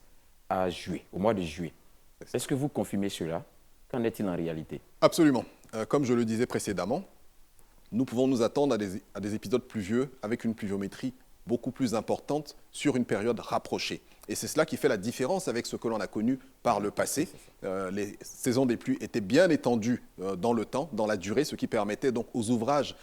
à juillet, au mois de juillet. Est-ce que vous confirmez cela? Qu'en est-il en réalité? Absolument. Comme je le disais précédemment, nous pouvons nous attendre à des épisodes pluvieux avec une pluviométrie beaucoup plus importante sur une période rapprochée. Et c'est cela qui fait la différence avec ce que l'on a connu par le passé. Les saisons des pluies étaient bien étendues dans le temps, dans la durée, ce qui permettait donc aux ouvrages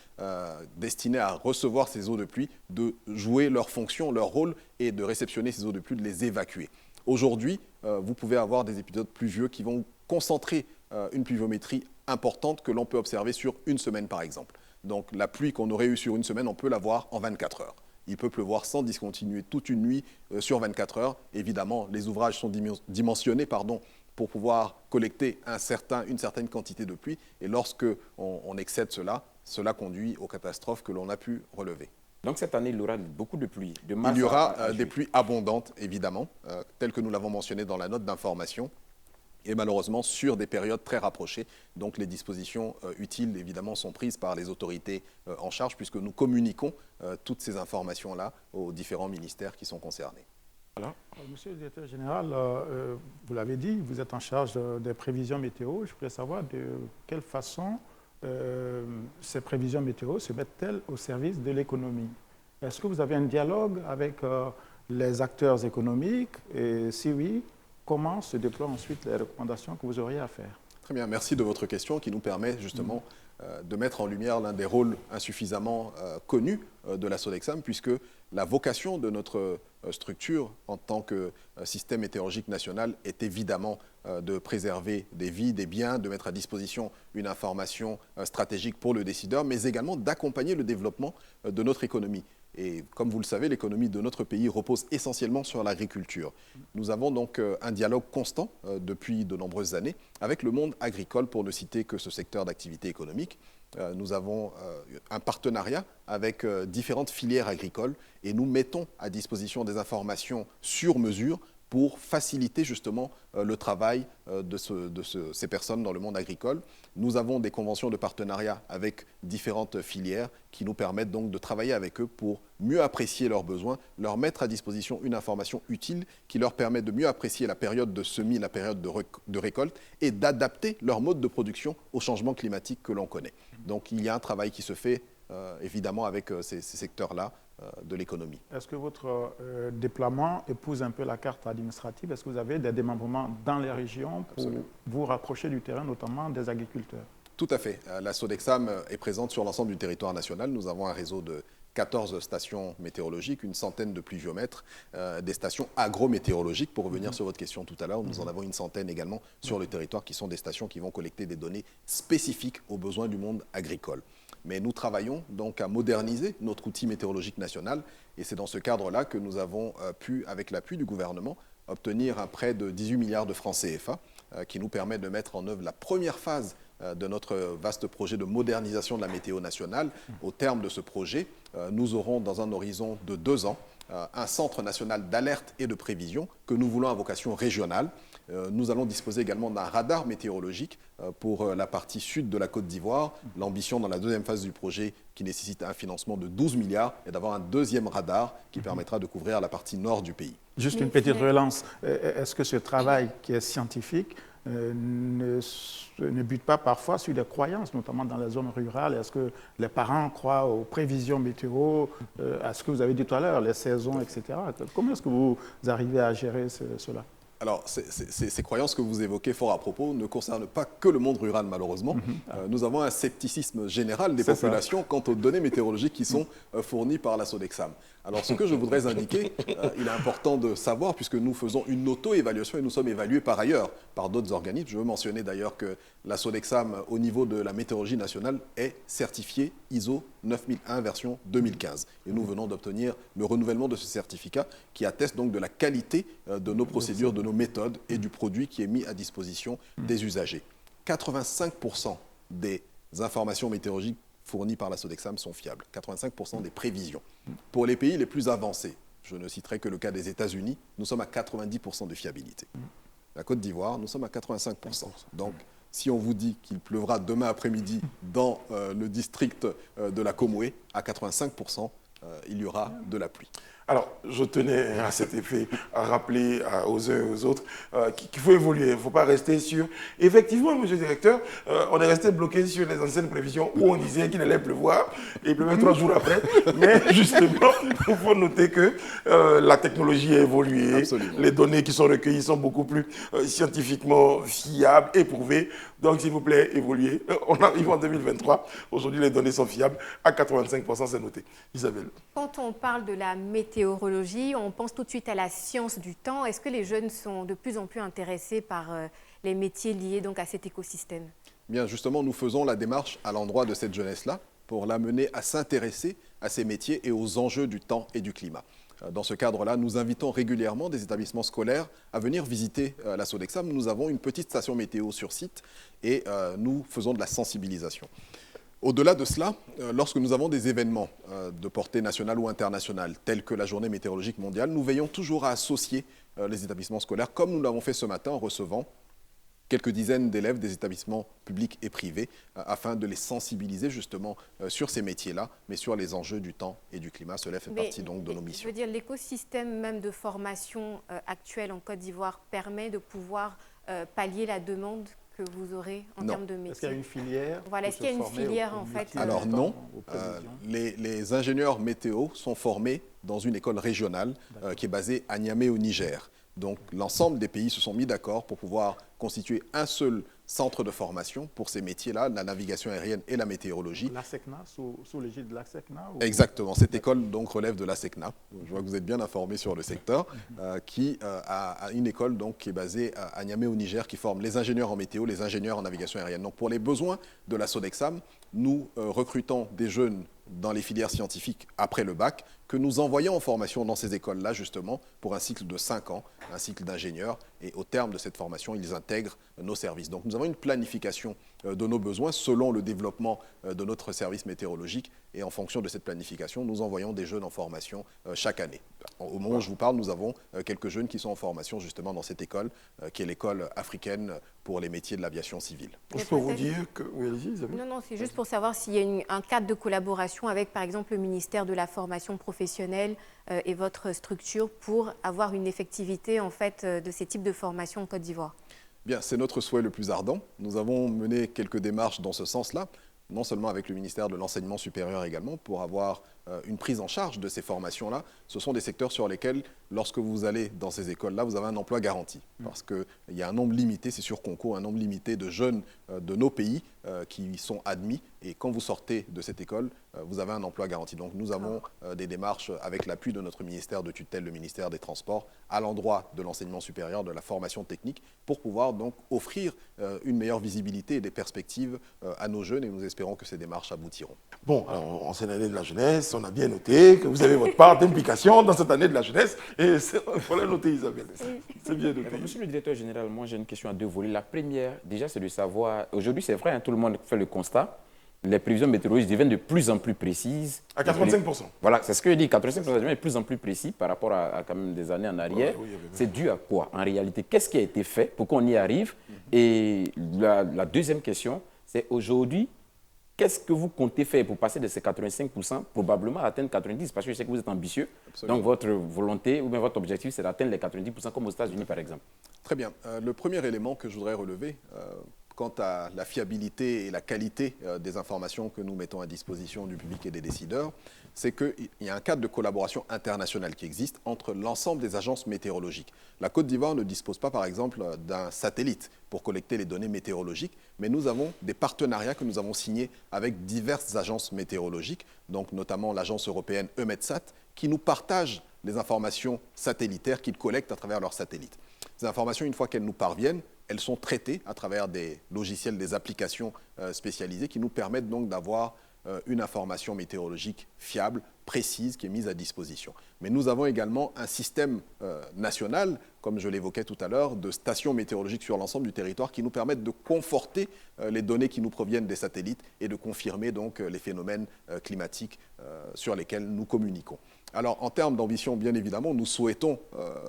destinés à recevoir ces eaux de pluie de jouer leur fonction, leur rôle et de réceptionner ces eaux de pluie, de les évacuer. Aujourd'hui, vous pouvez avoir des épisodes pluvieux qui vont concentrer une pluviométrie importante que l'on peut observer sur une semaine par exemple. Donc la pluie qu'on aurait eue sur une semaine, on peut l'avoir en 24 heures. Il peut pleuvoir sans discontinuer toute une nuit sur 24 heures. Évidemment, les ouvrages sont dimensionnés pour pouvoir collecter une certaine quantité de pluie. Et lorsque on excède cela conduit aux catastrophes que l'on a pu relever. Donc cette année, il y aura beaucoup de pluie. De mars il y aura à des pluies abondantes, évidemment, telles que nous l'avons mentionné dans la note d'information. Et malheureusement sur des périodes très rapprochées. Donc les dispositions utiles, évidemment, sont prises par les autorités en charge, puisque nous communiquons toutes ces informations-là aux différents ministères qui sont concernés. Voilà. Monsieur le directeur général, vous l'avez dit, vous êtes en charge des prévisions météo. Je voudrais savoir de quelle façon ces prévisions météo se mettent-elles au service de l'économie. Est-ce que vous avez un dialogue avec les acteurs économiques? Et si oui, comment se déploient ensuite les recommandations que vous auriez à faire? Très bien, merci de votre question qui nous permet justement de mettre en lumière l'un des rôles insuffisamment connus de la Sodexam, puisque la vocation de notre structure en tant que système météorologique national est évidemment de préserver des vies, des biens, de mettre à disposition une information stratégique pour le décideur, mais également d'accompagner le développement de notre économie. Et comme vous le savez, l'économie de notre pays repose essentiellement sur l'agriculture. Nous avons donc un dialogue constant depuis de nombreuses années avec le monde agricole, pour ne citer que ce secteur d'activité économique. Nous avons un partenariat avec différentes filières agricoles et nous mettons à disposition des informations sur mesure pour faciliter justement le travail de ces personnes dans le monde agricole. Nous avons des conventions de partenariat avec différentes filières qui nous permettent donc de travailler avec eux pour mieux apprécier leurs besoins, leur mettre à disposition une information utile qui leur permet de mieux apprécier la période de semis, la période de récolte et d'adapter leur mode de production au changement climatique que l'on connaît. Donc il y a un travail qui se fait évidemment avec ces secteurs-là de l'économie. Est-ce que votre déploiement épouse un peu la carte administrative? Est-ce que vous avez des démembrements dans les régions pour vous rapprocher du terrain, notamment des agriculteurs? Tout à fait. La Sodexam est présente sur l'ensemble du territoire national. Nous avons un réseau de 14 stations météorologiques, une centaine de pluviomètres, des stations agrométéorologiques. Pour revenir sur votre question tout à l'heure, nous en avons une centaine également sur le territoire qui sont des stations qui vont collecter des données spécifiques aux besoins du monde agricole. Mais nous travaillons donc à moderniser notre outil météorologique national et c'est dans ce cadre-là que nous avons pu, avec l'appui du gouvernement, obtenir un prêt de 18 milliards de francs CFA qui nous permet de mettre en œuvre la première phase de notre vaste projet de modernisation de la météo nationale. Au terme de ce projet, nous aurons dans un horizon de 2 ans un centre national d'alerte et de prévision que nous voulons à vocation régionale. Nous allons disposer également d'un radar météorologique pour la partie sud de la Côte d'Ivoire. L'ambition dans la deuxième phase du projet, qui nécessite un financement de 12 milliards, est d'avoir un deuxième radar qui permettra de couvrir la partie nord du pays. Juste une petite relance. Est-ce que ce travail qui est scientifique ne bute pas parfois sur des croyances, notamment dans les zones rurales? Est-ce que les parents croient aux prévisions météo, à ce que vous avez dit tout à l'heure, les saisons, etc. Comment est-ce que vous arrivez à gérer cela? Alors, ces croyances que vous évoquez fort à propos ne concernent pas que le monde rural, malheureusement. Nous avons un scepticisme général des populations quant aux données météorologiques qui sont fournies par la Sodexam. Alors, ce que je voudrais indiquer, il est important de savoir, puisque nous faisons une auto-évaluation et nous sommes évalués par ailleurs par d'autres organismes. Je veux mentionner d'ailleurs que la Sodexam, au niveau de la météorologie nationale, est certifiée ISO 9001 version 2015. Et nous venons d'obtenir le renouvellement de ce certificat qui atteste donc de la qualité de nos procédures, de nos méthodes et du produit qui est mis à disposition des usagers. 85% des informations météorologiques fournies par la Sodexam sont fiables. 85% des prévisions. Pour les pays les plus avancés, je ne citerai que le cas des États-Unis, nous sommes à 90% de fiabilité. La Côte d'Ivoire, nous sommes à 85%. Donc, si on vous dit qu'il pleuvra demain après-midi dans le district de la Comoué, à 85%, il y aura de la pluie. Alors, je tenais à cet effet à rappeler aux uns et aux autres qu'il faut évoluer. Il ne faut pas rester sur... Effectivement, monsieur le directeur, on est resté bloqué sur les anciennes prévisions où on disait qu'il allait pleuvoir et il pleuvait 3 jours après. Mais justement, il faut noter que la technologie a évolué. Absolument. Les données qui sont recueillies sont beaucoup plus scientifiquement fiables, éprouvées. Donc, s'il vous plaît, évoluez. On arrive en 2023. Aujourd'hui, les données sont fiables. À 85%, c'est noté. Isabelle. Quand on parle de la météorologie, on pense tout de suite à la science du temps. Est-ce que les jeunes sont de plus en plus intéressés par les métiers liés donc à cet écosystème? Bien, justement, nous faisons la démarche à l'endroit de cette jeunesse-là pour l'amener à s'intéresser à ces métiers et aux enjeux du temps et du climat. Dans ce cadre-là, nous invitons régulièrement des établissements scolaires à venir visiter la Sodexam. Nous avons une petite station météo sur site et nous faisons de la sensibilisation. Au-delà de cela, lorsque nous avons des événements de portée nationale ou internationale, tels que la Journée météorologique mondiale, nous veillons toujours à associer les établissements scolaires, comme nous l'avons fait ce matin en recevant quelques dizaines d'élèves des établissements publics et privés, afin de les sensibiliser justement sur ces métiers-là, mais sur les enjeux du temps et du climat. Cela fait partie donc de nos missions. Je veux dire, l'écosystème même de formation actuel en Côte d'Ivoire permet de pouvoir pallier la demande que vous aurez en termes de métier. Est-ce qu'il y a une filière? Voilà, est-ce qu'il y a une filière en fait? Alors non, les ingénieurs météo sont formés dans une école régionale qui est basée à Niamey au Niger. Donc l'ensemble des pays se sont mis d'accord pour pouvoir constituer un seul centre de formation pour ces métiers-là, la navigation aérienne et la météorologie. L'ASECNA, sous l'égide de l'ASECNA ou... Exactement, cette école donc relève de l'ASECNA. Je vois que vous êtes bien informé sur le secteur, qui a une école donc qui est basée à Niamey au Niger, qui forme les ingénieurs en météo, les ingénieurs en navigation aérienne. Donc pour les besoins de la Sodexam, nous recrutons des jeunes dans les filières scientifiques après le bac, que nous envoyons en formation dans ces écoles-là, justement, pour un cycle de 5 ans, un cycle d'ingénieur. Et au terme de cette formation, ils intègrent nos services. Donc nous avons une planification de nos besoins selon le développement de notre service météorologique. Et en fonction de cette planification, nous envoyons des jeunes en formation chaque année. Au moment où je vous parle, nous avons quelques jeunes qui sont en formation justement dans cette école, qui est l'école africaine pour les métiers de l'aviation civile. Je peux vous dire que... Oui, allez-y, Isabelle. Non, c'est juste pour savoir s'il y a un cadre de collaboration avec, par exemple, le ministère de la formation professionnelle et votre structure pour avoir une effectivité, en fait, de ces types de formations en Côte d'Ivoire. Bien, c'est notre souhait le plus ardent. Nous avons mené quelques démarches dans ce sens-là, non seulement avec le ministère de l'Enseignement supérieur également, pour avoir une prise en charge de ces formations-là. Ce sont des secteurs sur lesquels, lorsque vous allez dans ces écoles-là, vous avez un emploi garanti. Parce qu'il y a un nombre limité, c'est sur concours, un nombre limité de jeunes de nos pays qui sont admis. Et quand vous sortez de cette école, vous avez un emploi garanti. Donc nous avons des démarches avec l'appui de notre ministère de tutelle, le ministère des Transports, à l'endroit de l'enseignement supérieur, de la formation technique, pour pouvoir donc offrir une meilleure visibilité et des perspectives à nos jeunes. Et nous espérons que ces démarches aboutiront. Bon, alors, en cette année de la jeunesse, on a bien noté que vous avez votre part d'implication dans cette année de la jeunesse. Et il faut la noter, Isabelle. C'est bien noté. Monsieur le directeur général, moi j'ai une question à deux volets. La première, déjà, c'est de savoir, aujourd'hui c'est vrai, hein, tout le monde fait le constat, les prévisions météorologiques deviennent de plus en plus précises. À 85%. Voilà, c'est ce que je dis, 85% devient de plus en plus précis par rapport à quand même des années en arrière. Oui, c'est dû à quoi en réalité? Qu'est-ce qui a été fait pour qu'on y arrive? Et la deuxième question, c'est aujourd'hui, qu'est-ce que vous comptez faire pour passer de ces 85% probablement à atteindre 90%? Parce que je sais que vous êtes ambitieux. Absolument. Donc votre volonté ou bien votre objectif, c'est d'atteindre les 90% comme aux États-Unis par exemple. Très bien. Le premier élément que je voudrais relever, quant à la fiabilité et la qualité des informations que nous mettons à disposition du public et des décideurs, c'est qu'il y a un cadre de collaboration internationale qui existe entre l'ensemble des agences météorologiques. La Côte d'Ivoire ne dispose pas, par exemple, d'un satellite pour collecter les données météorologiques, mais nous avons des partenariats que nous avons signés avec diverses agences météorologiques, donc notamment l'agence européenne EUMETSAT, qui nous partage les informations satellitaires qu'ils collectent à travers leurs satellites. Ces informations, une fois qu'elles nous parviennent, elles sont traitées à travers des logiciels, des applications spécialisées qui nous permettent donc d'avoir une information météorologique fiable, précise, qui est mise à disposition. Mais nous avons également un système national, comme je l'évoquais tout à l'heure, de stations météorologiques sur l'ensemble du territoire qui nous permettent de conforter les données qui nous proviennent des satellites et de confirmer donc les phénomènes climatiques sur lesquels nous communiquons. Alors, en termes d'ambition, bien évidemment, nous souhaitons,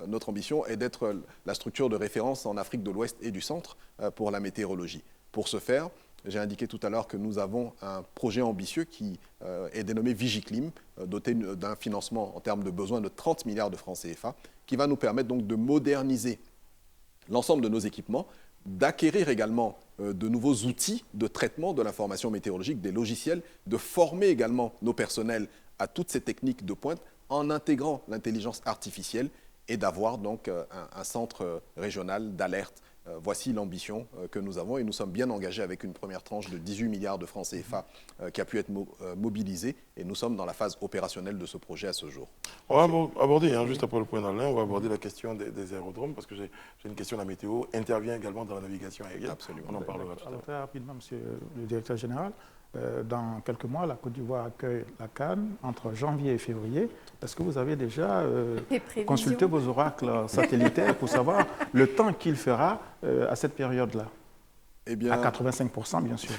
notre ambition est d'être la structure de référence en Afrique de l'Ouest et du Centre pour la météorologie. Pour ce faire, j'ai indiqué tout à l'heure que nous avons un projet ambitieux qui est dénommé Vigiclim, doté d'un financement en termes de besoins de 30 milliards de francs CFA, qui va nous permettre donc de moderniser l'ensemble de nos équipements, d'acquérir également de nouveaux outils de traitement de l'information météorologique, des logiciels, de former également nos personnels à toutes ces techniques de pointe en intégrant l'intelligence artificielle et d'avoir donc un centre régional d'alerte. Voici l'ambition que nous avons et nous sommes bien engagés avec une première tranche de 18 milliards de francs CFA qui a pu être mobilisée et nous sommes dans la phase opérationnelle de ce projet à ce jour. On va aborder, juste après le point d'Alain, on va aborder la question des aérodromes parce que j'ai une question, la météo intervient également dans la navigation aérienne. Absolument. On en parlera tout à l'heure. Très rapidement, monsieur le directeur général. Dans quelques mois, la Côte d'Ivoire accueille la CAN entre janvier et février. Est-ce que vous avez déjà consulté vos oracles satellitaires pour savoir le temps qu'il fera à cette période-là? Eh bien, à 85%, bien sûr.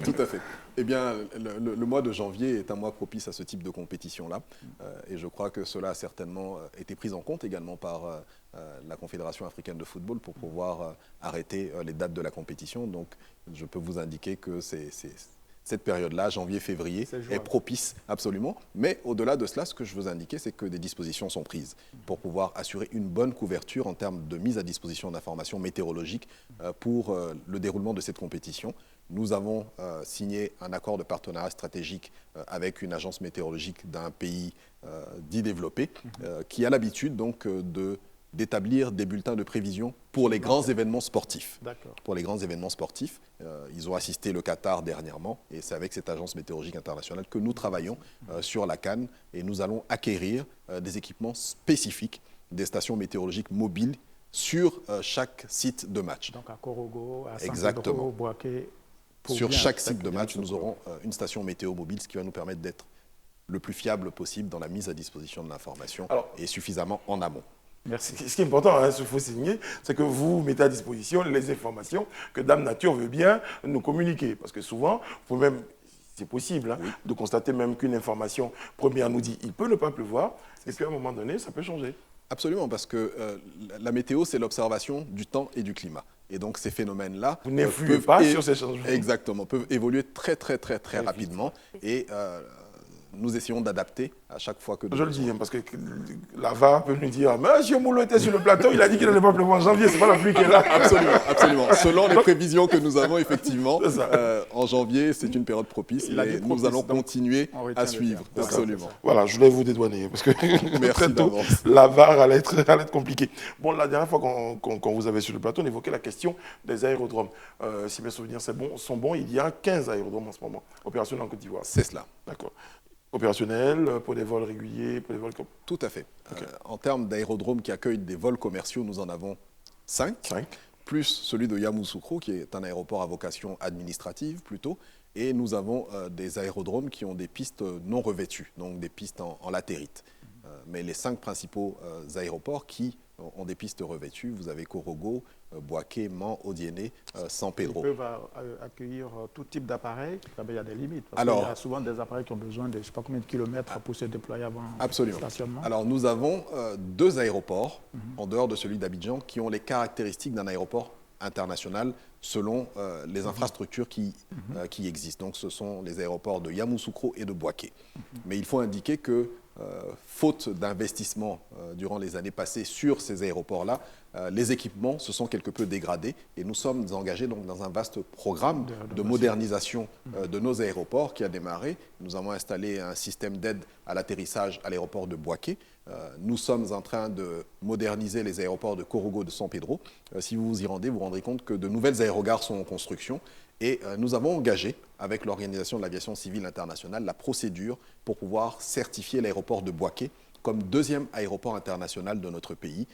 Tout à fait. Eh bien, le mois de janvier est un mois propice à ce type de compétition-là. Et je crois que cela a certainement été pris en compte également par la Confédération africaine de football pour pouvoir arrêter les dates de la compétition. Donc, je peux vous indiquer que cette période-là, janvier-février, est propice absolument. Mais au-delà de cela, ce que je veux indiquer, c'est que des dispositions sont prises pour pouvoir assurer une bonne couverture en termes de mise à disposition d'informations météorologiques pour le déroulement de cette compétition. Nous avons signé un accord de partenariat stratégique avec une agence météorologique d'un pays dit développé qui a l'habitude donc d'établir des bulletins de prévision pour les grands événements sportifs. Pour les grands événements sportifs, ils ont assisté le Qatar dernièrement et c'est avec cette agence météorologique internationale que nous travaillons sur la CAN et nous allons acquérir des équipements spécifiques, des stations météorologiques mobiles sur chaque site de match. Donc à Korogo, à Exactement. Boaké. Sur chaque site de match, nous aurons une station météo mobile, ce qui va nous permettre d'être le plus fiable possible dans la mise à disposition de l'information et suffisamment en amont. Merci. Ce qui est important, il faut signer, c'est que vous mettez à disposition les informations que Dame Nature veut bien nous communiquer. Parce que souvent, c'est possible de constater même qu'une information première nous dit il peut ne pas pleuvoir, et puis à un moment donné, ça peut changer. Absolument, parce que la météo, c'est l'observation du temps et du climat. Et donc ces phénomènes-là vous n'influez pas sur ces changements. Exactement, peuvent évoluer très rapidement. Et nous essayons d'adapter à chaque fois que... Je le dis, hein, parce que la VAR peut nous dire, Monsieur Moulot était sur le plateau, il a dit qu'il n'allait pas pleuvoir en janvier, c'est pas la pluie qui est là. Absolument, absolument. Selon les prévisions que nous avons, effectivement, C'est ça. en janvier, c'est une période propice Il a dit et propice, nous allons donc continuer on retient à le suivre. terme. Absolument. Voilà, je voulais vous dédouaner, parce que très tôt, d'avance. la VAR allait être compliquée. Bon, la dernière fois qu'on vous avait sur le plateau, on évoquait la question des aérodromes. Si mes souvenirs sont bons, il y a 15 aérodromes en ce moment, opérationnels en Côte d'Ivoire. C'est cela. D'accord. Opérationnels, pour des vols réguliers, pour des vols comme... Tout à fait. Ok. En termes d'aérodromes qui accueillent des vols commerciaux, nous en avons 5. 5. Plus celui de Yamoussoukro, qui est un aéroport à vocation administrative plutôt. Et nous avons des aérodromes qui ont des pistes non revêtues, donc des pistes en latérite. Mais les 5 principaux aéroports qui ont des pistes revêtues, vous avez Korogo, Bouaké, Man, Odiéné, San Ils Pedro. peuvent accueillir tout type d'appareils. Il y a des limites. Parce Alors, qu'il y a souvent des appareils qui ont besoin de je ne sais pas combien de kilomètres pour se déployer avant Absolument. le stationnement. Alors nous avons 2 aéroports, en dehors de celui d'Abidjan, qui ont les caractéristiques d'un aéroport international selon les infrastructures qui existent. Donc ce sont les aéroports de Yamoussoukro et de Bouaké. Mais il faut indiquer que, faute d'investissement durant les années passées sur ces aéroports-là, les équipements se sont quelque peu dégradés et nous sommes engagés donc dans un vaste programme de modernisation de nos aéroports qui a démarré. Nous avons installé un système d'aide à l'atterrissage à l'aéroport de Bouaké. Nous sommes en train de moderniser les aéroports de Korogo, de San Pedro. Si vous vous y rendez, vous vous rendrez compte que de nouvelles aérogares sont en construction. Et nous avons engagé, avec l'Organisation de l'aviation civile internationale, la procédure pour pouvoir certifier l'aéroport de Bouaké comme 2e aéroport international de notre pays,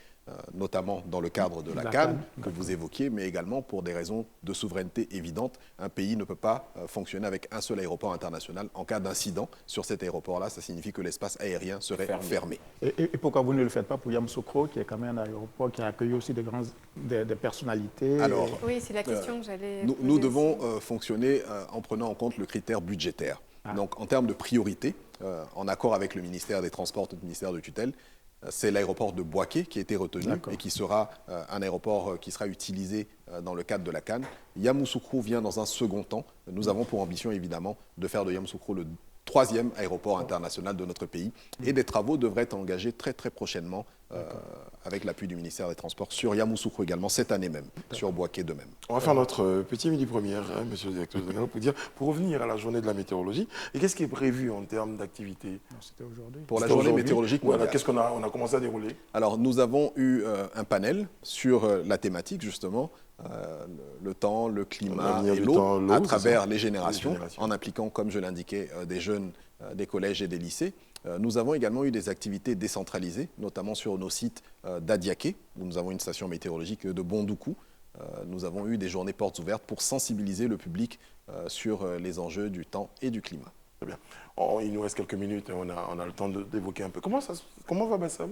notamment dans le cadre de la CAN que vous évoquiez, mais également pour des raisons de souveraineté évidentes. Un pays ne peut pas fonctionner avec un seul aéroport international. En cas d'incident sur cet aéroport-là, ça signifie que l'espace aérien serait fermé. Et pourquoi vous ne le faites pas pour Yamoussoukro, qui est quand même un aéroport qui a accueilli aussi des personnalités? Alors, Oui, c'est la question que j'allais nous poser devons aussi. fonctionner en prenant en compte le critère budgétaire. Donc, en termes de priorité, en accord avec le ministère des Transports et le ministère de tutelle, c'est l'aéroport de Bouaké qui a été retenu et qui sera un aéroport qui sera utilisé dans le cadre de la CAN. Yamoussoukro vient dans un second temps. Nous avons pour ambition, évidemment, de faire de Yamoussoukro le 3e aéroport international de notre pays. Et des travaux devraient être engagés très, très prochainement avec l'appui du ministère des Transports sur Yamoussoukro également, cette année même, sur Bouaké de même. On va faire notre petit midi-première, hein, monsieur le directeur général, pour revenir à la journée de la météorologie. Et qu'est-ce qui est prévu en termes d'activité? C'était aujourd'hui. Pour la C'était journée aujourd'hui. météorologique Voilà, mondiale. qu'est-ce qu'on a commencé à dérouler? Alors, nous avons eu un panel sur la thématique, justement, le temps, le climat L'avenir et du l'eau, temps, l'eau, à c'est travers ça. les générations, Les générations. en impliquant, comme je l'indiquais, des jeunes des collèges et des lycées. Nous avons également eu des activités décentralisées, notamment sur nos sites d'Adiaké, où nous avons une station météorologique de Bondoukou. Nous avons eu des journées portes ouvertes pour sensibiliser le public sur les enjeux du temps et du climat. Très bien. Il nous reste quelques minutes et on a le temps d'évoquer un peu. Comment va Bassam?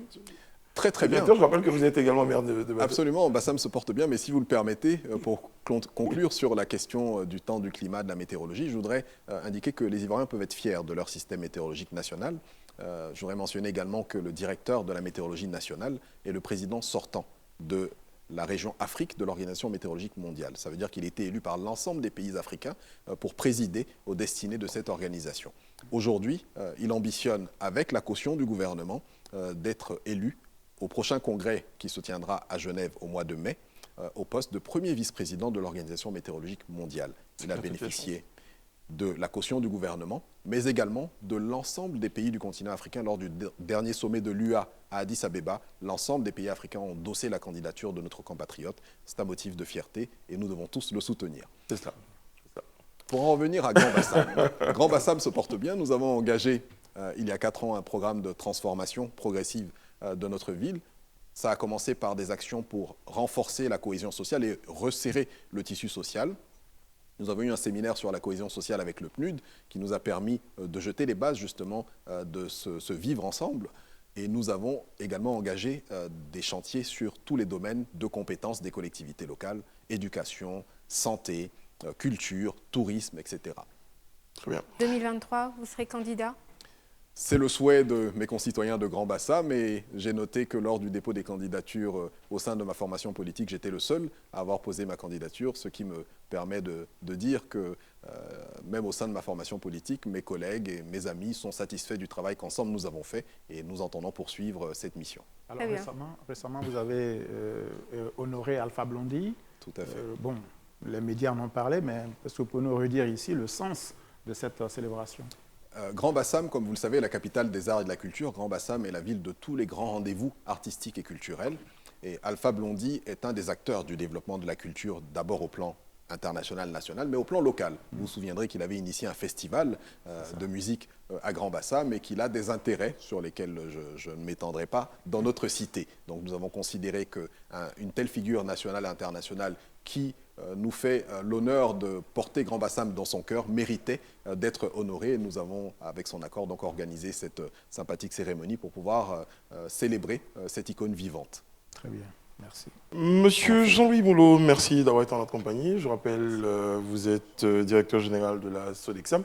Très très bien. Directeur, je rappelle que vous êtes également maire de Bassam. Absolument, Bassam se porte bien, mais si vous le permettez, pour conclure sur la question du temps, du climat, de la météorologie, je voudrais indiquer que les Ivoiriens peuvent être fiers de leur système météorologique national. Je voudrais mentionner également que le directeur de la météorologie nationale est le président sortant de la région Afrique de l'Organisation météorologique mondiale. Ça veut dire qu'il a été élu par l'ensemble des pays africains pour présider aux destinées de cette organisation. Aujourd'hui, il ambitionne, avec la caution du gouvernement, d'être élu au prochain congrès qui se tiendra à Genève au mois de mai, au poste de premier vice-président de l'Organisation météorologique mondiale. Il a bénéficié de la caution du gouvernement, mais également de l'ensemble des pays du continent africain. Lors du dernier sommet de l'UA à Addis Abeba, l'ensemble des pays africains ont endossé la candidature de notre compatriote. C'est un motif de fierté et nous devons tous le soutenir. C'est cela. Pour en revenir à Grand Bassam, Grand Bassam se porte bien. Nous avons engagé il y a 4 ans un programme de transformation progressive de notre ville. Ça a commencé par des actions pour renforcer la cohésion sociale et resserrer le tissu social. Nous avons eu un séminaire sur la cohésion sociale avec le PNUD qui nous a permis de jeter les bases justement de ce vivre ensemble. Et nous avons également engagé des chantiers sur tous les domaines de compétences des collectivités locales, éducation, santé, culture, tourisme, etc. Très bien. 2023, vous serez candidat? C'est le souhait de mes concitoyens de Grand Bassam, mais j'ai noté que lors du dépôt des candidatures au sein de ma formation politique, j'étais le seul à avoir posé ma candidature, ce qui me permet de dire que même au sein de ma formation politique, mes collègues et mes amis sont satisfaits du travail qu'ensemble nous avons fait et nous entendons poursuivre cette mission. Alors récemment, vous avez honoré Alpha Blondy. Tout à fait. Bon, les médias en ont parlé, mais est-ce que vous pouvez nous redire ici le sens de cette célébration? Grand Bassam, comme vous le savez, est la capitale des arts et de la culture. Grand Bassam est la ville de tous les grands rendez-vous artistiques et culturels. Et Alpha Blondy est un des acteurs du développement de la culture, d'abord au plan international, national, mais au plan local. Vous vous souviendrez qu'il avait initié un festival de musique à Grand Bassam et qu'il a des intérêts sur lesquels je ne m'étendrai pas dans notre cité. Donc nous avons considéré qu'une telle figure nationale et internationale qui nous fait l'honneur de porter Grand Bassam dans son cœur méritait d'être honoré. Et nous avons, avec son accord, donc organisé cette sympathique cérémonie pour pouvoir célébrer cette icône vivante. Très bien. Merci. Monsieur Jean-Louis Boulot, merci d'avoir été en notre compagnie. Je rappelle, vous êtes directeur général de la Sodexam.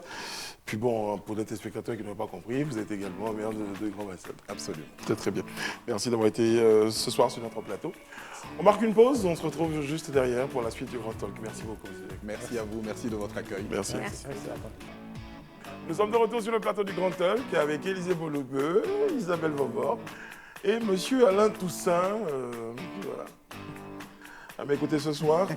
Puis bon, pour les téléspectateurs qui n'ont pas compris, vous êtes également maire de Grand Bassam. Absolument. C'est très bien. Merci d'avoir été ce soir sur notre plateau. On marque une pause, on se retrouve juste derrière pour la suite du Grand Talk. Merci beaucoup. Merci à vous, merci de votre accueil. Merci. Merci. Nous sommes de retour sur le plateau du Grand Talk avec Élisée Bologueux, Isabelle Vauvor et Monsieur Alain Toussaint. Voilà. À m'écouter ce soir.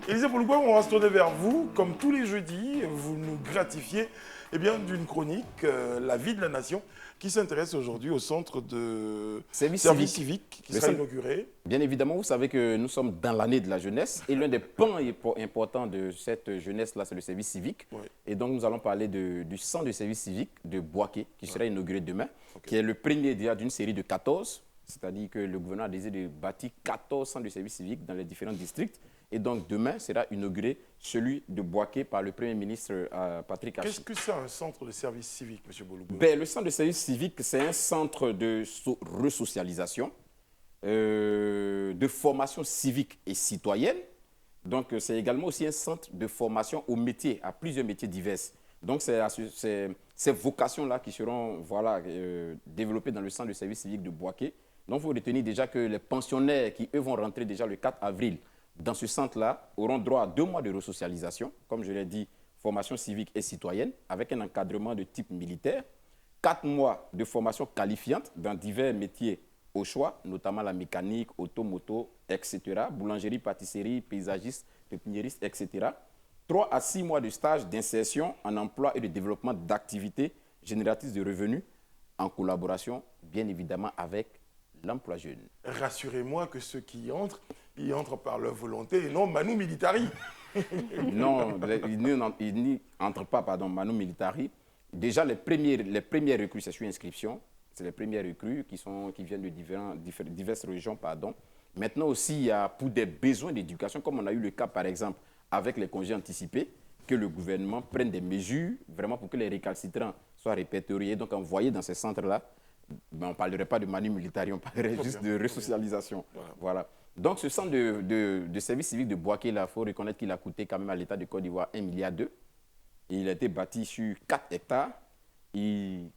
Élisée Bologueux, on va se tourner vers vous. Comme tous les jeudis, vous nous gratifiez d'une chronique, La vie de la nation, qui s'intéresse aujourd'hui au centre de service civique qui sera inauguré. Bien évidemment, vous savez que nous sommes dans l'année de la jeunesse et l'un des pans importants de cette jeunesse-là, c'est le service civique. Oui. Et donc, nous allons parler du centre de service civique de Boaké, qui sera inauguré demain, qui est le premier déjà d'une série de 14. C'est-à-dire que le gouvernement a décidé de bâtir 14 centres de service civique dans les différents districts. Et donc, demain sera inauguré celui de Boaké par le Premier ministre Patrick Archi. Qu'est-ce que c'est un centre de service civique, M. Bologueux? Le centre de service civique, c'est un centre de resocialisation, de formation civique et citoyenne. Donc, c'est également aussi un centre de formation aux métiers, à plusieurs métiers divers. Donc, c'est ces vocations-là qui seront développées dans le centre de service civique de Boaké. Donc, il faut retenir déjà que les pensionnaires qui, eux, vont rentrer déjà le 4 avril dans ce centre-là auront droit à 2 mois de resocialisation, comme je l'ai dit, formation civique et citoyenne, avec un encadrement de type militaire, 4 mois de formation qualifiante dans divers métiers au choix, notamment la mécanique, auto-moto, etc., boulangerie, pâtisserie, paysagiste, pépiniériste, etc., 3 à 6 mois de stage d'insertion en emploi et de développement d'activités génératrices de revenus en collaboration, bien évidemment, avec l'emploi jeune. Rassurez-moi que ceux qui y entrent, ils entrent par leur volonté et non manu militari. Non, ils n'y entrent pas, manu militari. Déjà, les premières recrues, c'est sur inscription. C'est les premières recrues qui viennent de diverses régions. Maintenant aussi, il y a pour des besoins d'éducation, comme on a eu le cas, par exemple, avec les congés anticipés, que le gouvernement prenne des mesures vraiment pour que les récalcitrants soient répertoriés, donc envoyés dans ces centres-là. On ne parlerait pas de manu militari, on parlerait juste de resocialisation. Voilà. Donc, ce centre de service civique de Boaké, il faut reconnaître qu'il a coûté quand même à l'État de Côte d'Ivoire 1,2 milliard. Il a été bâti sur 4 hectares. Il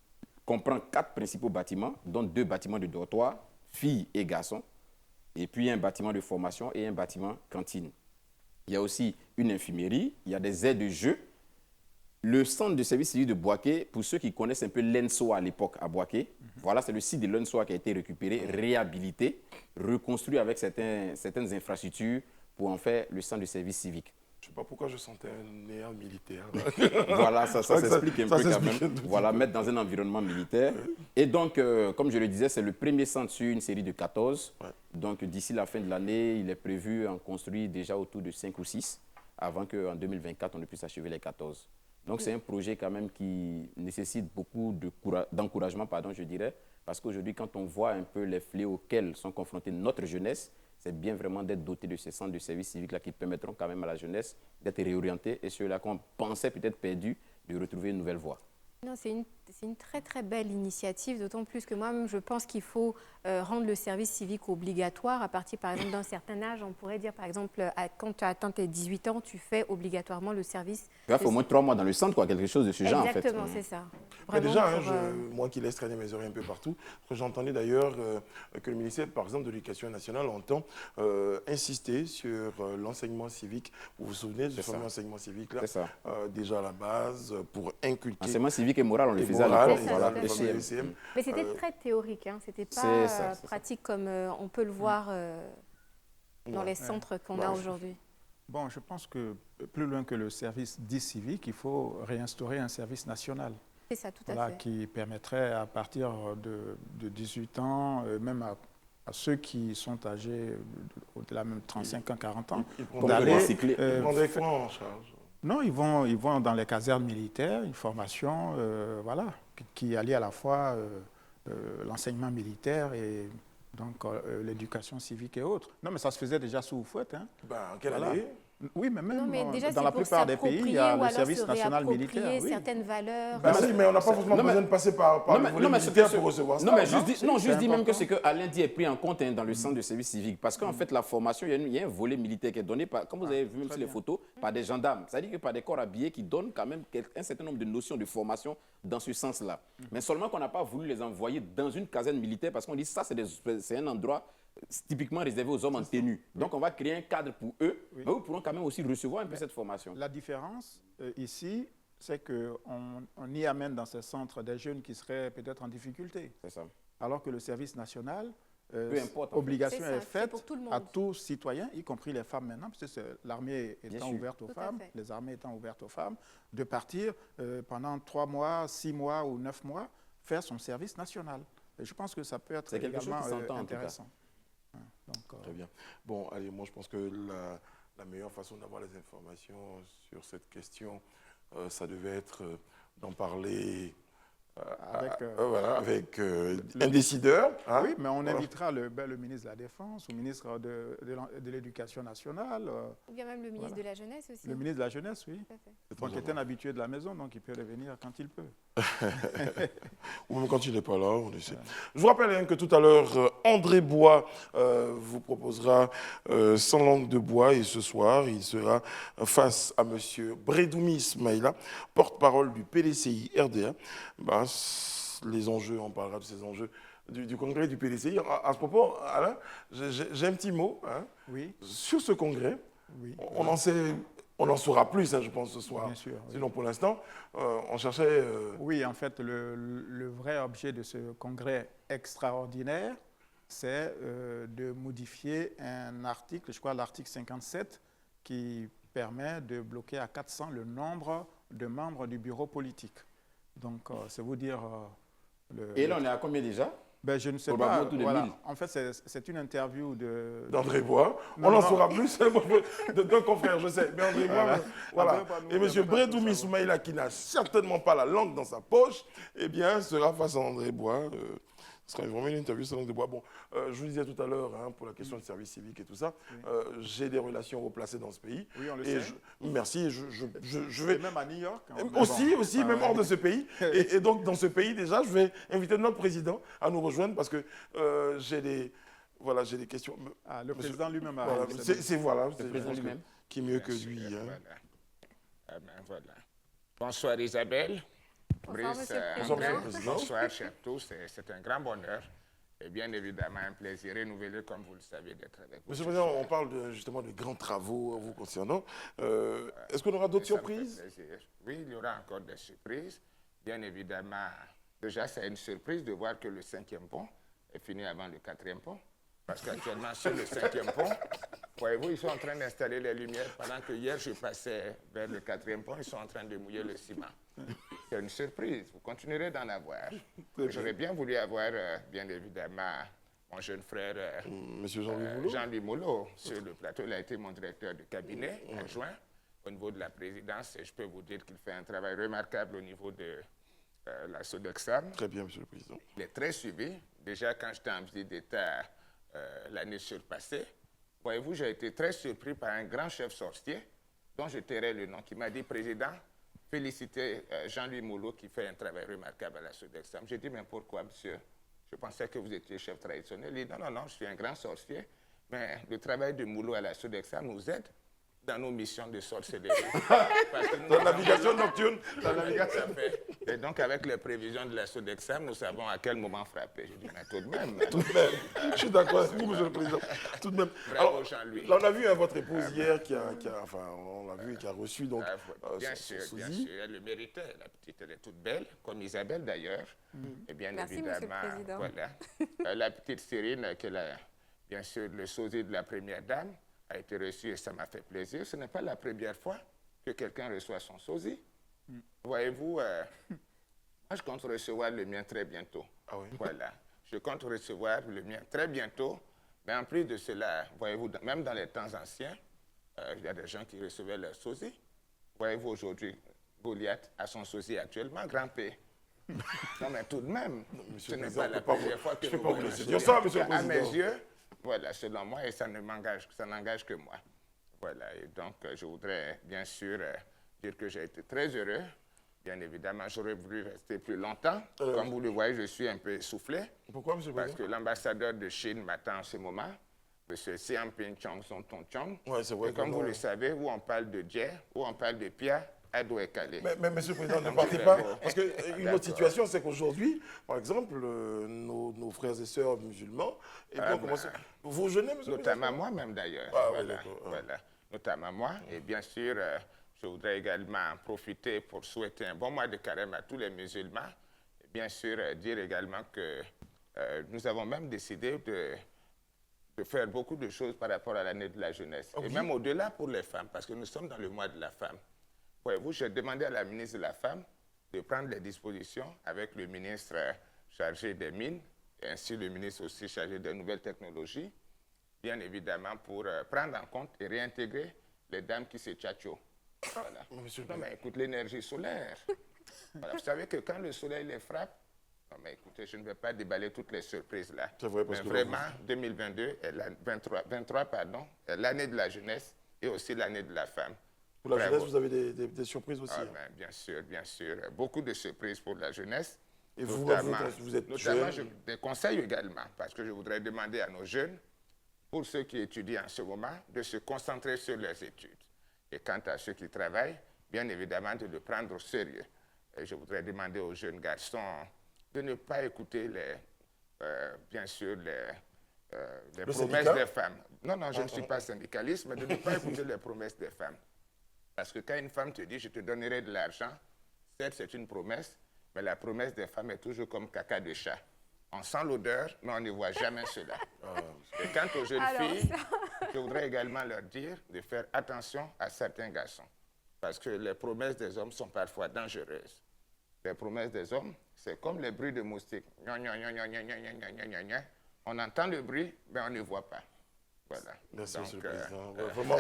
comprend 4 principaux bâtiments, dont 2 bâtiments de dortoir, filles et garçons, et puis un bâtiment de formation et un bâtiment cantine. Il y a aussi une infirmerie, il y a des aires de jeu. Le centre de service civique de Boaké, pour ceux qui connaissent un peu l'ENSOA à l'époque à Boaké, voilà, c'est le site de l'ENSOA qui a été récupéré, réhabilité, reconstruit avec certaines infrastructures pour en faire le centre de service civique. Je ne sais pas pourquoi je sentais un néant militaire. Voilà, ça s'explique un peu quand même. Voilà, mettre dans un environnement militaire. Et donc, comme je le disais, c'est le premier centre sur une série de 14. Ouais. Donc, d'ici la fin de l'année, il est prévu en construire déjà autour de 5 ou 6, avant qu'en 2024, on ne puisse achever les 14. Donc, c'est un projet quand même qui nécessite beaucoup d'encouragement, je dirais, parce qu'aujourd'hui, quand on voit un peu les fléaux auxquels sont confrontés notre jeunesse, c'est bien vraiment d'être doté de ces centres de services civiques-là qui permettront quand même à la jeunesse d'être réorientée et ceux-là qu'on pensait peut-être perdus, de retrouver une nouvelle voie. Non, c'est une une très très belle initiative, d'autant plus que moi-même je pense qu'il faut rendre le service civique obligatoire à partir par exemple d'un certain âge. On pourrait dire par exemple quand tu as atteint tes 18 ans, tu fais obligatoirement le service. Il faut au moins 3 mois dans le centre, quoi, quelque chose de ce genre en fait. Exactement, c'est ça. Mais Vraiment déjà, pour, moi qui laisse traîner mes oreilles un peu partout, j'entendais d'ailleurs que le ministère, par exemple, de l'Éducation nationale entend insister sur l'enseignement civique. Vous vous souvenez du fameux enseignement civique là, déjà à la base, pour inculquer. Enseignement civique et moral, on le faisait à moral, l'époque. ça, Voilà, tout à le fait. CM. Mais c'était très théorique, hein. C'était pas C'est pratique comme on peut le voir dans les centres qu'on a aujourd'hui. Bon, je pense que plus loin que le service dit civique, il faut réinstaurer un service national. C'est ça, tout à Voilà, fait. qui permettrait à partir de 18 ans, même à ceux qui sont âgés au-delà même 35 ans, 40 ans, Ils d'aller, prendraient quoi en charge? Non, ils vont dans les casernes militaires, une formation voilà, qui allie à la fois l'enseignement militaire et donc l'éducation civique et autres. Non, mais ça se faisait déjà sous Houphouët. Hein. Ben, quelle Voilà. année? Oui, mais même Non, mais déjà, dans c'est la pour plupart des pays, il y a s'approprier ou le alors service se national militaire. réapproprier Oui. certaines valeurs. Ben oui, mais on n'a pas forcément besoin de passer par le volet militaire pour recevoir ça. Non, mais juste dis même important. que ce que Alain dit est pris en compte dans le centre de service civique. Parce qu'en fait, la formation, il y a un volet militaire qui est donné, comme vous avez vu même sur les photos, par des gendarmes. C'est-à-dire que par des corps habillés qui donnent quand même un certain nombre de notions de formation dans ce sens-là. Mais seulement qu'on n'a pas voulu les envoyer dans une caserne militaire parce qu'on dit ça, c'est un endroit typiquement réservé aux hommes en tenue. Donc on va créer un cadre pour eux, mais eux pourront quand même aussi recevoir un peu cette formation. La différence ici, c'est qu'on y amène dans ces centres des jeunes qui seraient peut-être en difficulté. C'est ça. Alors que le service national, Peu importe, en fait. obligation C'est ça, est c'est faite pour tout le monde. à tous citoyens, y compris les femmes maintenant, parce que l'armée étant sûr. ouverte aux Tout à femmes, fait. les armées étant ouvertes aux femmes, de partir pendant 3 mois, 6 mois ou 9 mois, faire son service national. Et je pense que ça peut être C'est quelque chose également qui s'entend, en tout cas. intéressant. Hein, donc, Très bien. Bon, allez, moi je pense que la meilleure façon d'avoir les informations sur cette question, ça devait être d'en parler avec un décideur. Hein. oui, mais on Voilà. invitera le ministre de la Défense, le ministre de l'Éducation nationale, Ou bien même le ministre Voilà. de la Jeunesse aussi. le ministre de la Jeunesse, oui. Tout à fait. C'est Bon, très qui est un important. habitué de la maison, donc il peut revenir quand il peut. Ou même quand il n'est pas là, on essaie. Je vous rappelle hein, que tout à l'heure, André Bois vous proposera 100 langues de bois et ce soir, il sera face à M. Bredoumi Ismaïla, porte-parole du PDCI RDA. Ben, les enjeux, on parlera de ces enjeux du congrès du PDCI. À ce propos, Alain, j'ai un petit mot hein, Oui, sur ce congrès. oui. On en saura plus, hein, je pense, ce soir. Bien sûr, oui. Sinon, pour l'instant, on cherchait... Oui, en fait, le vrai objet de ce congrès extraordinaire, c'est de modifier un article, je crois l'article 57, qui permet de bloquer à 400 le nombre de membres du bureau politique. Donc, c'est vous dire... Et là, on est à combien déjà? Ben, je ne sais Probablement pas. autour de Voilà. 1000. En fait, c'est une interview d'André Bois. Non, On en non. saura plus d'un confrère, je sais. Mais André Bois, voilà. André Bois, nous, Et on M. va pas Bredoumi tout savoir. Soumaïla, qui n'a certainement pas la langue dans sa poche, eh bien, sera face à André Bois. Ce sera vraiment une interview sur André Bois. Bon, je vous disais tout à l'heure, hein, pour la question de service civique et tout ça, j'ai des relations haut placées dans ce pays. Oui, on le Et sait. merci, je Et vais... même à New York. hein. Aussi, Ah, même ouais. hors de ce pays. Et donc, dans ce pays, déjà, je vais inviter notre président à nous rejoindre parce que j'ai des questions. Ah, le président lui-même a... Voilà, voilà, Le président lui-même. qui est mieux que Bien lui. sûr, hein. voilà. Ah ben, voilà. Bonsoir Isabelle. Bonsoir, Monsieur le Bonsoir, Président. Monsieur le Président. Bonsoir chers tous. C'est un grand bonheur et bien évidemment un plaisir renouvelé, comme vous le savez, d'être avec vous. Monsieur le Président, on parle justement de grands travaux vous concernant. Est-ce qu'on aura d'autres Ça me fait surprises? plaisir. Oui, il y aura encore des surprises. Bien évidemment, déjà, c'est une surprise de voir que le 5e pont est fini avant le 4e pont. Parce qu'actuellement, sur le 5e pont, voyez-vous, ils sont en train d'installer les lumières. Pendant que hier, je passais vers le 4e pont, ils sont en train de mouiller le ciment. C'est une surprise. Vous continuerez d'en avoir. J'aurais bien voulu avoir, bien évidemment, mon jeune frère Monsieur Jean-Louis Moulot. Jean-Louis Moulot sur le plateau. Il a été mon directeur de cabinet adjoint au niveau de la présidence. Et je peux vous dire qu'il fait un travail remarquable au niveau de la Sodexam. Très bien, Monsieur le Président. Il est très suivi. Déjà, quand j'étais en visite d'État l'année surpassée, voyez-vous, j'ai été très surpris par un grand chef sorcier, dont je tairai le nom, qui m'a dit, Président, féliciter Jean-Louis Moulot qui fait un travail remarquable à la Sodexam. J'ai dit, mais pourquoi, monsieur? Je pensais que vous étiez chef traditionnel. Il dit, non, je suis un grand sorcier, mais le travail de Moulot à la Sodexam nous aide dans nos missions de sorcellerie. Dans la navigation nocturne. Et donc, avec les prévisions de la Sodexam, nous savons à quel moment frapper. Je dis, mais tout de même. Je suis d'accord avec vous, monsieur le président. Tout de même. Bravo, Jean-Louis. Là, on a vu votre épouse hier on l'a vu, qui a reçu donc, bien sûr, elle le méritait. La petite, elle est toute belle, comme Isabelle d'ailleurs. Et bien Merci, évidemment, monsieur le président. voilà. La petite Cyrine, bien sûr, le sosie de la première dame, a été reçu et ça m'a fait plaisir. Ce n'est pas la première fois que quelqu'un reçoit son sosie. Voyez-vous, moi je compte recevoir le mien très bientôt. Ah oui? Voilà, je compte recevoir le mien très bientôt. Mais en plus de cela, voyez-vous, même dans les temps anciens, il y a des gens qui recevaient leur sosie. Voyez-vous, aujourd'hui, Goliath a son sosie actuellement, grand-père. Non, mais tout de même, ce n'est pas la première fois que nous recevons. À mes yeux, voilà, selon moi, et ça n'engage que moi. Voilà, et donc je voudrais bien sûr dire que j'ai été très heureux. Bien évidemment, j'aurais voulu rester plus longtemps. Comme vous le voyez, je suis un peu essoufflé. Pourquoi, monsieur le président? Parce que l'ambassadeur de Chine m'attend en ce moment, M. Xiamping Chong Son Tong Chong. Ouais, c'est vrai. Et comme vous le savez, où on parle de Dieu, où on parle de Pia, Ado est calé. Mais monsieur le président, ne partez pas. Parce qu'une autre situation, c'est qu'aujourd'hui, par exemple, nos frères et sœurs musulmans, vous jeûnez, monsieur le président? Notamment moi-même d'ailleurs. Voilà. Notamment moi. Et bien sûr, je voudrais également profiter pour souhaiter un bon mois de carême à tous les musulmans. Et bien sûr, dire également que nous avons même décidé de faire beaucoup de choses par rapport à l'année de la jeunesse. Et même au-delà pour les femmes, parce que nous sommes dans le mois de la femme. Voyez-vous, j'ai demandé à la ministre de la Femme de prendre les dispositions avec le ministre chargé des Mines, et ainsi le ministre aussi chargé des nouvelles technologies, bien évidemment pour prendre en compte et réintégrer les dames qui se tchatchent. Voilà. Non, mais écoute, l'énergie solaire. Voilà, vous savez que quand le soleil les frappe, non, mais écoutez, je ne vais pas déballer toutes les surprises là. C'est vrai, parce mais que vraiment, 2022, 23, est l'année de la jeunesse et aussi l'année de la femme. Pour la jeunesse, vous avez des surprises aussi. Ben, bien sûr. Beaucoup de surprises pour la jeunesse. Et vous êtes jeune. Des conseils également, parce que je voudrais demander à nos jeunes, pour ceux qui étudient en ce moment, de se concentrer sur leurs études. Et quant à ceux qui travaillent, bien évidemment, de le prendre au sérieux. Et je voudrais demander aux jeunes garçons de ne pas écouter bien sûr, les promesses des femmes. Non, je ne suis pas syndicaliste, mais de ne pas écouter les promesses des femmes. Parce que quand une femme te dit « je te donnerai de l'argent », certes, c'est une promesse, mais la promesse des femmes est toujours comme caca de chat. On sent l'odeur, mais on ne voit jamais cela. Et quant aux jeunes filles, je voudrais également leur dire de faire attention à certains garçons. Parce que les promesses des hommes sont parfois dangereuses. Les promesses des hommes, c'est comme les bruits de moustiques. On entend le bruit, mais on ne voit pas. Voilà. Merci, monsieur le président. Vraiment,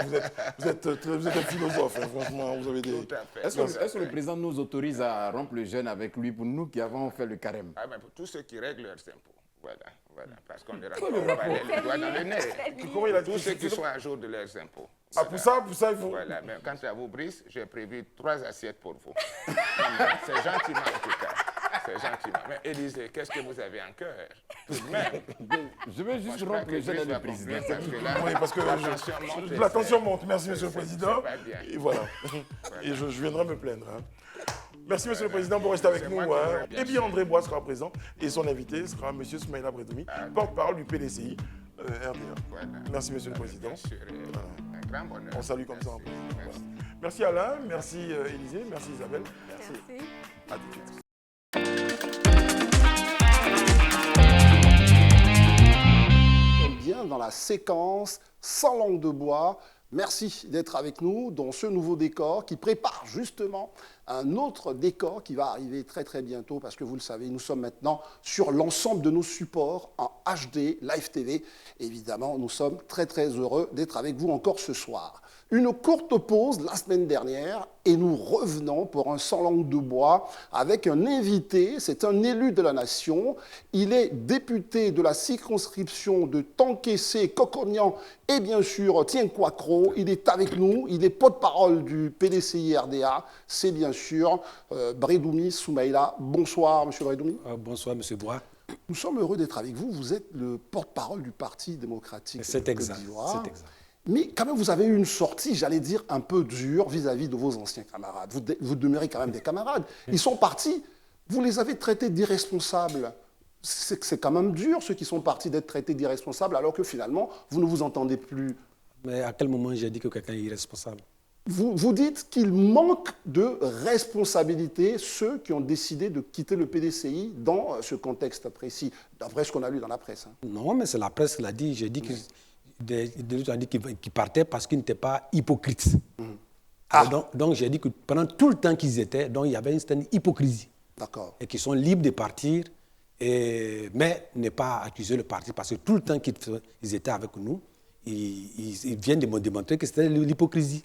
vous êtes un philosophe, hein, franchement. Vous avez des... Tout à fait. Est-ce que le président nous autorise à rompre le jeûne avec lui pour nous qui avons fait le carême? Mais pour tous ceux qui règlent leurs impôts. Voilà. Parce qu'on ne rentre pas les doigts dans le nez. Tous ceux qui sont à jour de leurs impôts. Ah, pour ça, il faut... Voilà, mais quant à vous, Brice, j'ai prévu 3 assiettes pour vous. C'est gentiment, en tout cas. C'est gentiment. Mais Élysée, qu'est-ce que vous avez en cœur? Tout de même. Je veux juste rompre le jeûne avec le président. Oui, parce que la tension monte. Merci, monsieur le président. Et voilà. Et je viendrai me plaindre. Hein. Merci, monsieur le président, pour rester avec nous. Hein. Et bien, André Bois sera présent. Et son invité sera monsieur Soumaïla Bredoumi, porte-parole du PDCI RDA. Voilà. Merci, monsieur le président. Un grand bonheur. On salue comme ça. Voilà. Merci Alain, merci Élysée, merci Isabelle. Merci. À tout de suite. Bien dans la séquence Sans langue de bois. Merci d'être avec nous dans ce nouveau décor qui prépare justement un autre décor qui va arriver très très bientôt parce que vous le savez, nous sommes maintenant sur l'ensemble de nos supports en HD, Live TV. Évidemment, nous sommes très très heureux d'être avec vous encore ce soir. Une courte pause la semaine dernière et nous revenons pour un Sans langue de bois avec un invité, c'est un élu de la nation. Il est député de la circonscription de Tanquessé-Cocognan et bien sûr Tienquacro. Il est avec nous, il est porte-parole du PDCI RDA, c'est bien sûr, Brédoumi Soumaïla. Bonsoir, Monsieur Brédoumi. Bonsoir, Monsieur Bois. Nous sommes heureux d'être avec vous. Vous êtes le porte-parole du Parti démocratique C'est de Côte exact. d'Ivoire. C'est exact. Mais quand même, vous avez eu une sortie, j'allais dire, un peu dure vis-à-vis de vos anciens camarades. Vous demeurez quand même des camarades. Ils sont partis, vous les avez traités d'irresponsables. C'est quand même dur, ceux qui sont partis, d'être traités d'irresponsables, alors que finalement, vous ne vous entendez plus. Mais à quel moment j'ai dit que quelqu'un est irresponsable? Vous dites qu'il manque de responsabilité ceux qui ont décidé de quitter le PDCI dans ce contexte précis, d'après ce qu'on a lu dans la presse. Non, mais c'est la presse qui l'a dit. J'ai dit que des gens ont dit qu'ils partaient parce qu'ils n'étaient pas hypocrites. Donc j'ai dit que pendant tout le temps qu'ils étaient, donc, il y avait une certaine hypocrisie. D'accord. Et qu'ils sont libres de partir, mais ne pas accuser le parti parce que tout le temps qu'ils étaient avec nous, ils viennent de me démontrer que c'était l'hypocrisie.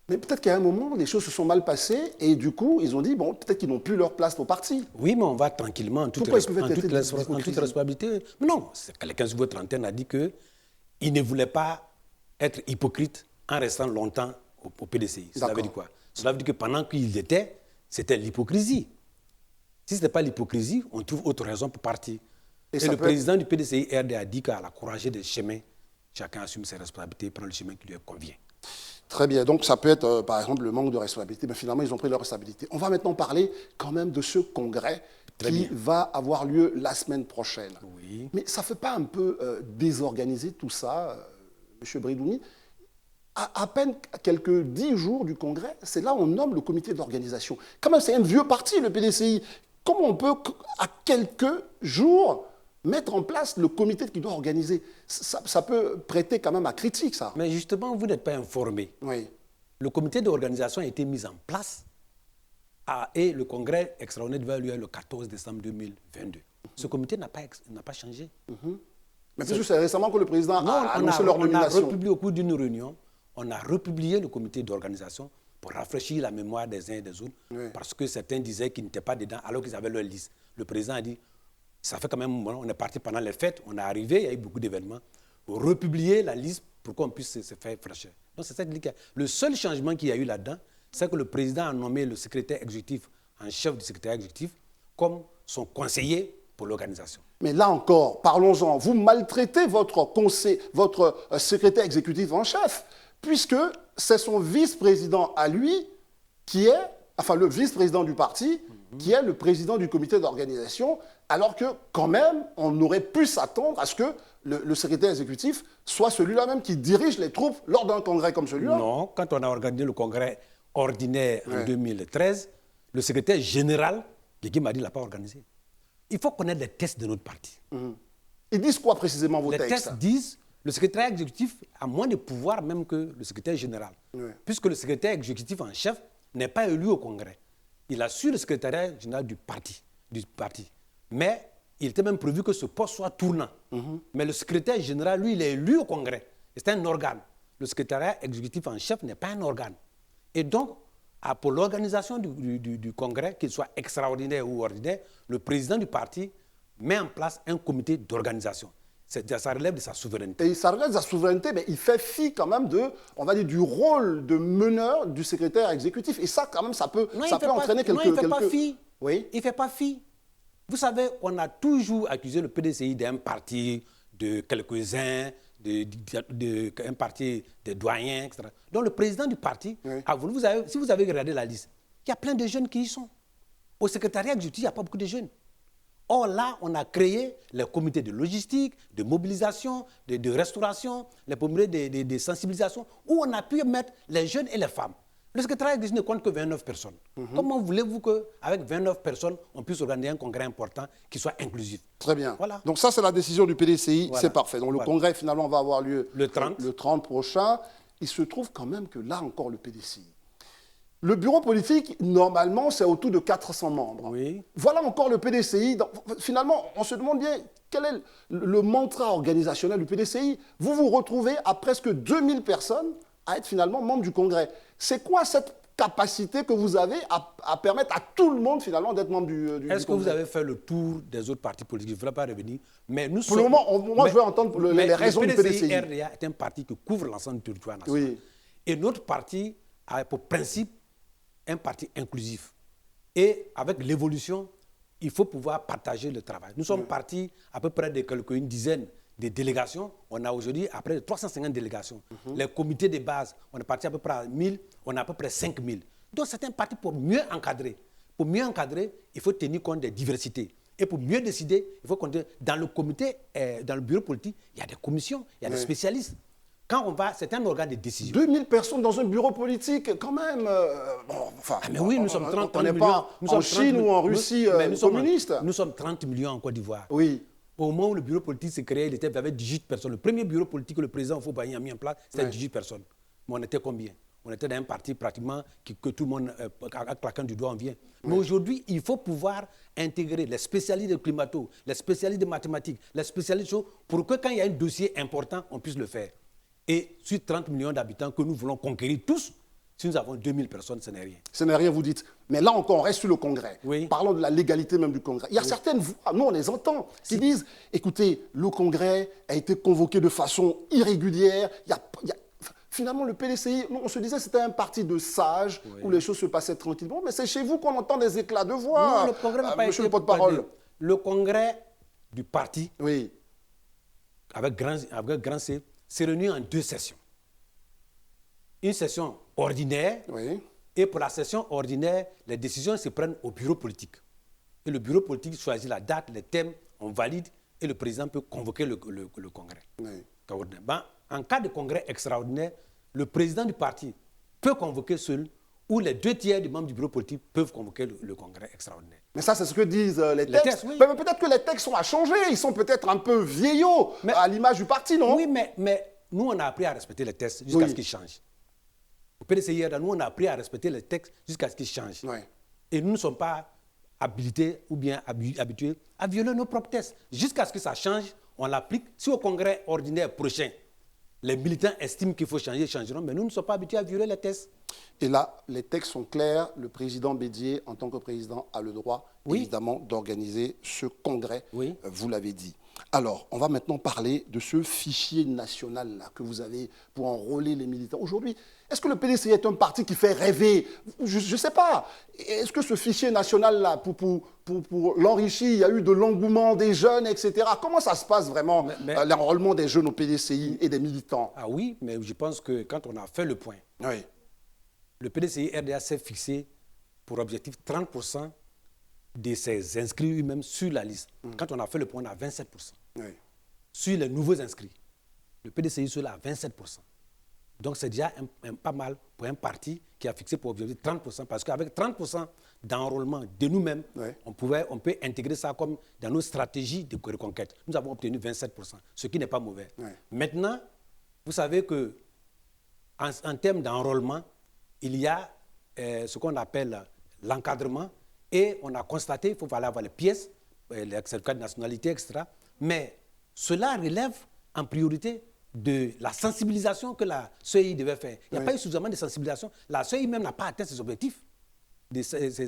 Mais peut-être qu'à un moment, les choses se sont mal passées et du coup, ils ont dit, bon, peut-être qu'ils n'ont plus leur place au parti. Oui, mais on va tranquillement, en toute responsabilité. Non, quelqu'un sur votre antenne a dit qu'il ne voulait pas être hypocrite en restant longtemps au PDCI. Cela veut dire quoi? Cela veut dire que pendant qu'il était, c'était l'hypocrisie. Si ce n'était pas l'hypocrisie, on trouve autre raison pour partir. Et le président du PDCI RD a dit qu'à la courage des chemins, chacun assume ses responsabilités, prend le chemin qui lui convient. Très bien. Donc, ça peut être, par exemple, le manque de responsabilité. Mais finalement, ils ont pris leur responsabilité. On va maintenant parler quand même de ce congrès qui va avoir lieu la semaine prochaine. Oui. Mais ça ne fait pas un peu désorganiser tout ça, M. Brédoumi? À peine quelques 10 jours du congrès, c'est là où on nomme le comité d'organisation. Quand même, c'est un vieux parti, le PDCI. Comment on peut, à quelques jours, mettre en place le comité qui doit organiser? Ça peut prêter quand même à critique, ça. Mais justement, vous n'êtes pas informé. Oui. Le comité d'organisation a été mis en place et le congrès extraordinaire va avoir lieu le 14 décembre 2022. Ce comité n'a pas changé. Mais puisque c'est récemment que le président a annoncé leur nomination. On a republié au cours d'une réunion, on a republié le comité d'organisation pour rafraîchir la mémoire des uns et des autres, parce que certains disaient qu'ils n'étaient pas dedans alors qu'ils avaient leur liste. Le président a dit, ça fait quand même un moment, on est parti pendant les fêtes, on est arrivé, il y a eu beaucoup d'événements, pour republier la liste pour qu'on puisse se faire fraîcheur. Donc c'est ça qui dit. Le seul changement qu'il y a eu là-dedans, c'est que le président a nommé le secrétaire exécutif en chef du secrétaire exécutif comme son conseiller pour l'organisation. Mais là encore, parlons-en, vous maltraitez votre secrétaire exécutif en chef, puisque c'est son vice-président à lui qui est, enfin le vice-président du parti, qui est le président du comité d'organisation, alors que quand même, on aurait pu s'attendre à ce que le secrétaire exécutif soit celui-là même qui dirige les troupes lors d'un congrès comme celui-là. Non, quand on a organisé le congrès ordinaire en 2013, le secrétaire général, Guégui Madi, ne l'a pas organisé. Il faut connaître les textes de notre parti. Ils disent quoi précisément vos textes? Les textes disent le secrétaire exécutif a moins de pouvoir même que le secrétaire général. Puisque le secrétaire exécutif en chef n'est pas élu au congrès. Il assure le secrétariat général du parti. Mais il était même prévu que ce poste soit tournant. Mais le secrétaire général, lui, il est élu au congrès. C'est un organe. Le secrétariat exécutif en chef n'est pas un organe. Et donc, pour l'organisation du congrès, qu'il soit extraordinaire ou ordinaire, le président du parti met en place un comité d'organisation. Ça relève de sa souveraineté. Et ça relève de sa souveraineté, mais il fait fi quand même du rôle de meneur du secrétaire exécutif. Et ça, quand même, ça peut entraîner quelques... Non, il ne fait pas fi. Oui. Il ne fait pas fi. Vous savez, on a toujours accusé le PDCI d'un parti de quelques-uns, un parti des doyens, etc. Donc le président du parti a voulu, si vous avez regardé la liste, il y a plein de jeunes qui y sont. Au secrétariat exécutif, il n'y a pas beaucoup de jeunes. Or là, on a créé les comités de logistique, de mobilisation, de restauration, les comités de sensibilisation, où on a pu mettre les jeunes et les femmes. Le secrétariat exécutif ne compte que 29 personnes. Comment voulez-vous qu'avec 29 personnes, on puisse organiser un congrès important qui soit inclusif? Très bien. Voilà. Donc ça, c'est la décision du PDCI, Voilà. c'est parfait. Donc le congrès, finalement, va avoir lieu le 30 prochain. Il se trouve quand même que là encore, le PDCI. Le bureau politique, normalement, c'est autour de 400 membres. Oui. Voilà encore le PDCI. Donc, finalement, on se demande bien quel est le mantra organisationnel du PDCI. Vous vous retrouvez à presque 2000 personnes à être finalement membres du Congrès. C'est quoi cette capacité que vous avez à permettre à tout le monde finalement d'être membre du Congrès? Est-ce que vous avez fait le tour des autres partis politiques? Je ne voudrais pas revenir. Mais nous Pour le moment, moi je veux entendre les raisons du PDCI. Le PDCI-RDA est un parti qui couvre l'ensemble du territoire national. Oui. Et notre parti a pour principe un parti inclusif. Et avec l'évolution, il faut pouvoir partager le travail. Nous sommes partis à peu près de une dizaine de délégations. On a aujourd'hui à près de 350 délégations. Les comités de base, on est parti à peu près à 1000, on a à peu près 5000. Donc c'est un parti pour mieux encadrer. Pour mieux encadrer, il faut tenir compte des diversités. Et pour mieux décider, il faut compter. Dans le comité, dans le bureau politique, il y a des commissions, il y a des spécialistes. Quand on va, c'est un organe de décision. 2000 personnes dans un bureau politique, quand même. Bon, enfin, mais oui, nous sommes 30 on n'est millions. pas en Chine ou en Russie communiste. Nous sommes 30 millions en Côte d'Ivoire. Oui. Au moment où le bureau politique s'est créé, il avait 18 personnes. Le premier bureau politique que le président Houphouët-Boigny a mis en place, c'était 18 personnes. Mais on était combien? On était dans un parti pratiquement que tout le monde, à claquant du doigt, on vient. Mais aujourd'hui, il faut pouvoir intégrer les spécialistes de climato, les spécialistes de mathématiques, les spécialistes de choses, pour que quand il y a un dossier important, on puisse le faire. Et sur 30 millions d'habitants que nous voulons conquérir tous, si nous avons 2000 personnes, ce n'est rien. Ce n'est rien, vous dites. Mais là encore, on reste sur le Congrès. Oui. Parlons de la légalité même du Congrès. Il y a certaines voix, nous on les entend, qui disent, écoutez, le Congrès a été convoqué de façon irrégulière. Finalement, le PDCI, on se disait que c'était un parti de sages, où les choses se passaient tranquillement. Mais c'est chez vous qu'on entend des éclats de voix. Non, le Congrès n'a pas monsieur été le porte-parole. Le Congrès du parti, Oui. avec grand C, s'est réuni en 2 sessions. Une session ordinaire, Oui. et pour la session ordinaire, les décisions se prennent au bureau politique. Et le bureau politique choisit la date, les thèmes, on valide, et le président peut convoquer le congrès. Oui. Ben, en cas de congrès extraordinaire, le président du parti peut convoquer seul, ou les 2 tiers des membres du bureau politique peuvent convoquer le congrès extraordinaire. Mais ça, c'est ce que disent les textes. Oui. Mais peut-être que les textes sont à changer. Ils sont peut-être un peu vieillots à l'image du parti, non? Oui, mais nous, on a appris à respecter les textes jusqu'à ce qu'ils changent. Au PDCI, nous, on a appris à respecter les textes jusqu'à ce qu'ils changent. Oui. Et nous ne sommes pas habilités ou bien habitués à violer nos propres textes. Jusqu'à ce que ça change, on l'applique. Si au congrès ordinaire prochain, les militants estiment qu'il faut changer, ils changeront, mais nous ne sommes pas habitués à violer les textes. Et là, les textes sont clairs. Le président Bédié, en tant que président, a le droit, évidemment, d'organiser ce congrès. Oui. Vous l'avez dit. Alors, on va maintenant parler de ce fichier national-là que vous avez pour enrôler les militants. Aujourd'hui, est-ce que le PDCI est un parti qui fait rêver? Je ne sais pas. Est-ce que ce fichier national-là, pour l'enrichir, il y a eu de l'engouement des jeunes, etc. Comment ça se passe vraiment, l'enrôlement des jeunes au PDCI et des militants? Ah oui, mais je pense que quand on a fait le point, Oui. le PDCI RDA s'est fixé pour objectif 30% de ses inscrits eux-mêmes sur la liste. Quand on a fait le point, on a 27%. Oui. Sur les nouveaux inscrits, le PDCI sur là à 27%. Donc c'est déjà pas mal pour un parti qui a fixé pour objectif 30%, parce qu'avec 30% d'enrôlement de nous-mêmes, on peut intégrer ça comme dans nos stratégies de reconquête. Nous avons obtenu 27%, ce qui n'est pas mauvais. Maintenant, vous savez que en termes d'enrôlement, il y a ce qu'on appelle l'encadrement, et on a constaté qu'il faut aller avoir les pièces, les certificats de nationalité, etc. Mais cela relève en priorité de la sensibilisation que la CEI devait faire. Il n'y a pas eu suffisamment de sensibilisation. La CEI même n'a pas atteint ses objectifs.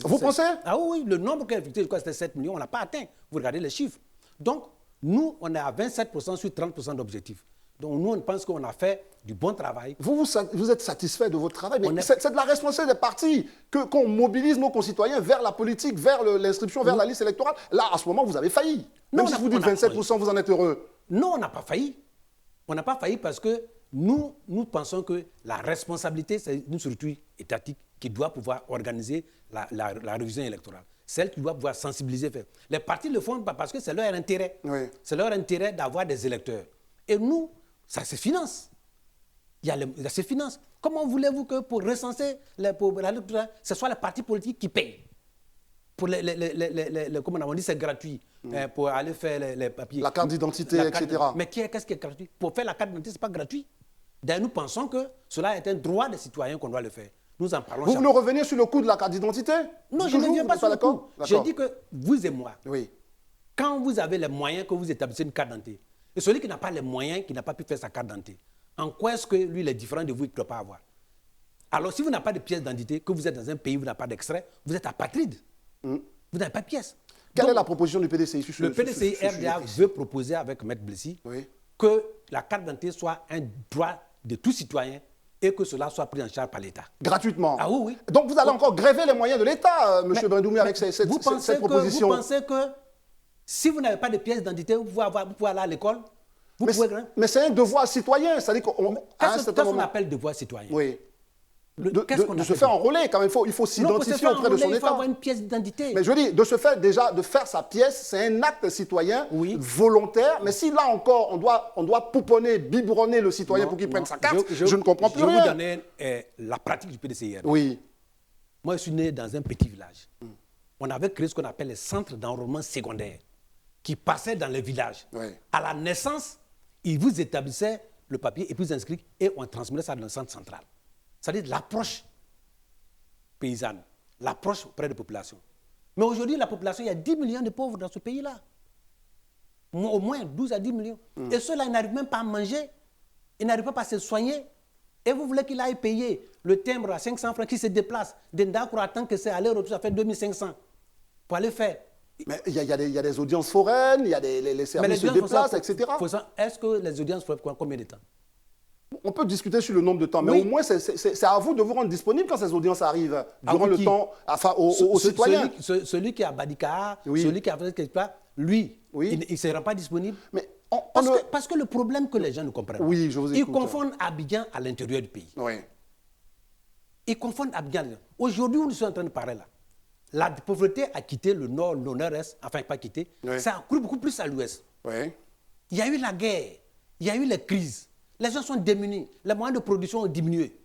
Vous pensez? Ah oui, le nombre qu'elle a effectué, je crois que c'était 7 millions, on n'a pas atteint. Vous regardez les chiffres. Donc, nous, on est à 27% sur 30% d'objectifs. Donc, nous, on pense qu'on a fait du bon travail. Vous êtes satisfait de votre travail, mais c'est de la responsabilité des partis qu'on mobilise nos concitoyens vers la politique, vers l'inscription, vers la liste électorale. Là, à ce moment, vous avez failli. Même si vous dites 27%, vous en êtes heureux. Non, on n'a pas failli. On n'a pas failli parce que nous pensons que la responsabilité, c'est une structure étatique qui doit pouvoir organiser la révision électorale. Celle qui doit pouvoir sensibiliser. Les partis le font parce que c'est leur intérêt. Oui. C'est leur intérêt d'avoir des électeurs. Et nous, ça se finance. Ça se finance. Comment voulez-vous que pour recenser l'électorat, ce soit les partis politiques qui payent? Pour comment on dit, c'est gratuit. Pour aller faire les papiers. La carte d'identité, etc. Mais qu'est-ce qui est gratuit? Pour faire la carte d'identité, ce n'est pas gratuit. D'ailleurs, nous pensons que cela est un droit des citoyens qu'on doit le faire. Nous en parlons. Vous voulez revenir sur le coût de la carte d'identité? Non, je ne reviens pas sur le coût. Je dis que vous et moi, quand vous avez les moyens que vous établissez une carte d'identité, et celui qui n'a pas les moyens, qui n'a pas pu faire sa carte d'identité, en quoi est-ce que lui, il est différent de vous, il ne doit pas avoir? Alors, si vous n'avez pas de pièce d'identité, que vous êtes dans un pays où vous n'avez pas d'extrait, vous êtes apatride. Vous n'avez pas de pièce. Quelle est la proposition du PDCI? Le PDCI RDA veut proposer avec Maître Blessy que la carte d'identité soit un droit de tout citoyen et que cela soit pris en charge par l'État. Gratuitement. Ah oui, oui. Donc vous allez encore gréver les moyens de l'État, M. Brindoumi, avec cette Vous proposition. pensez que si vous n'avez pas de pièce d'identité, vous pouvez aller à l'école? Mais c'est un devoir citoyen. C'est-à-dire qu'est-ce qu'on appelle devoir citoyen? Oui. Qu'est-ce qu'on De se appelle? faire enrôler, quand même. Il faut s'identifier auprès de son Il faut État. avoir une pièce d'identité. Mais je veux dire, de se faire déjà, de faire sa pièce, c'est un acte citoyen volontaire. Mais si là encore, on doit pouponner, biberonner le citoyen pour qu'il prenne sa carte, je ne comprends plus rien. Je vais vous donner la pratique du PDCIR. Oui. Moi, je suis né dans un petit village. On avait créé ce qu'on appelle les centres d'enrôlement secondaire qui passaient dans les villages. Oui. À la naissance, ils vous établissaient le papier et puis vous inscrivez et on transmettait ça dans le centre central. C'est-à-dire l'approche paysanne, l'approche auprès des populations. Mais aujourd'hui, la population, il y a 10 millions de pauvres dans ce pays-là. Au moins 12 à 10 millions. Et ceux-là, ils n'arrivent même pas à manger, ils n'arrivent pas à se soigner. Et vous voulez qu'il aille payer le timbre à 500 francs qui se déplace d'Indakura tant que c'est aller-retour, ça fait 2500 pour aller faire. Mais il y a des audiences foraines, il y a les services se déplacent, etc. Est-ce que les audiences foraines, combien de temps? On peut discuter sur le nombre de temps, mais au moins c'est à vous de vous rendre disponible quand ces audiences arrivent, durant le temps, enfin aux citoyens. Celui qui a Badika, celui qui a fait quelque part, lui, il ne sera pas disponible. Mais parce que le problème que les gens ne comprennent pas, ils confondent Abidjan à l'intérieur du pays. Oui. Ils confondent Abidjan. Aujourd'hui, où nous sommes en train de parler là, la pauvreté a quitté le nord, le nord-est, enfin pas quitté, ça a couru beaucoup plus à l'ouest. Oui. Il y a eu la guerre, il y a eu les crises. Les gens sont démunis, les moyens de production ont diminué.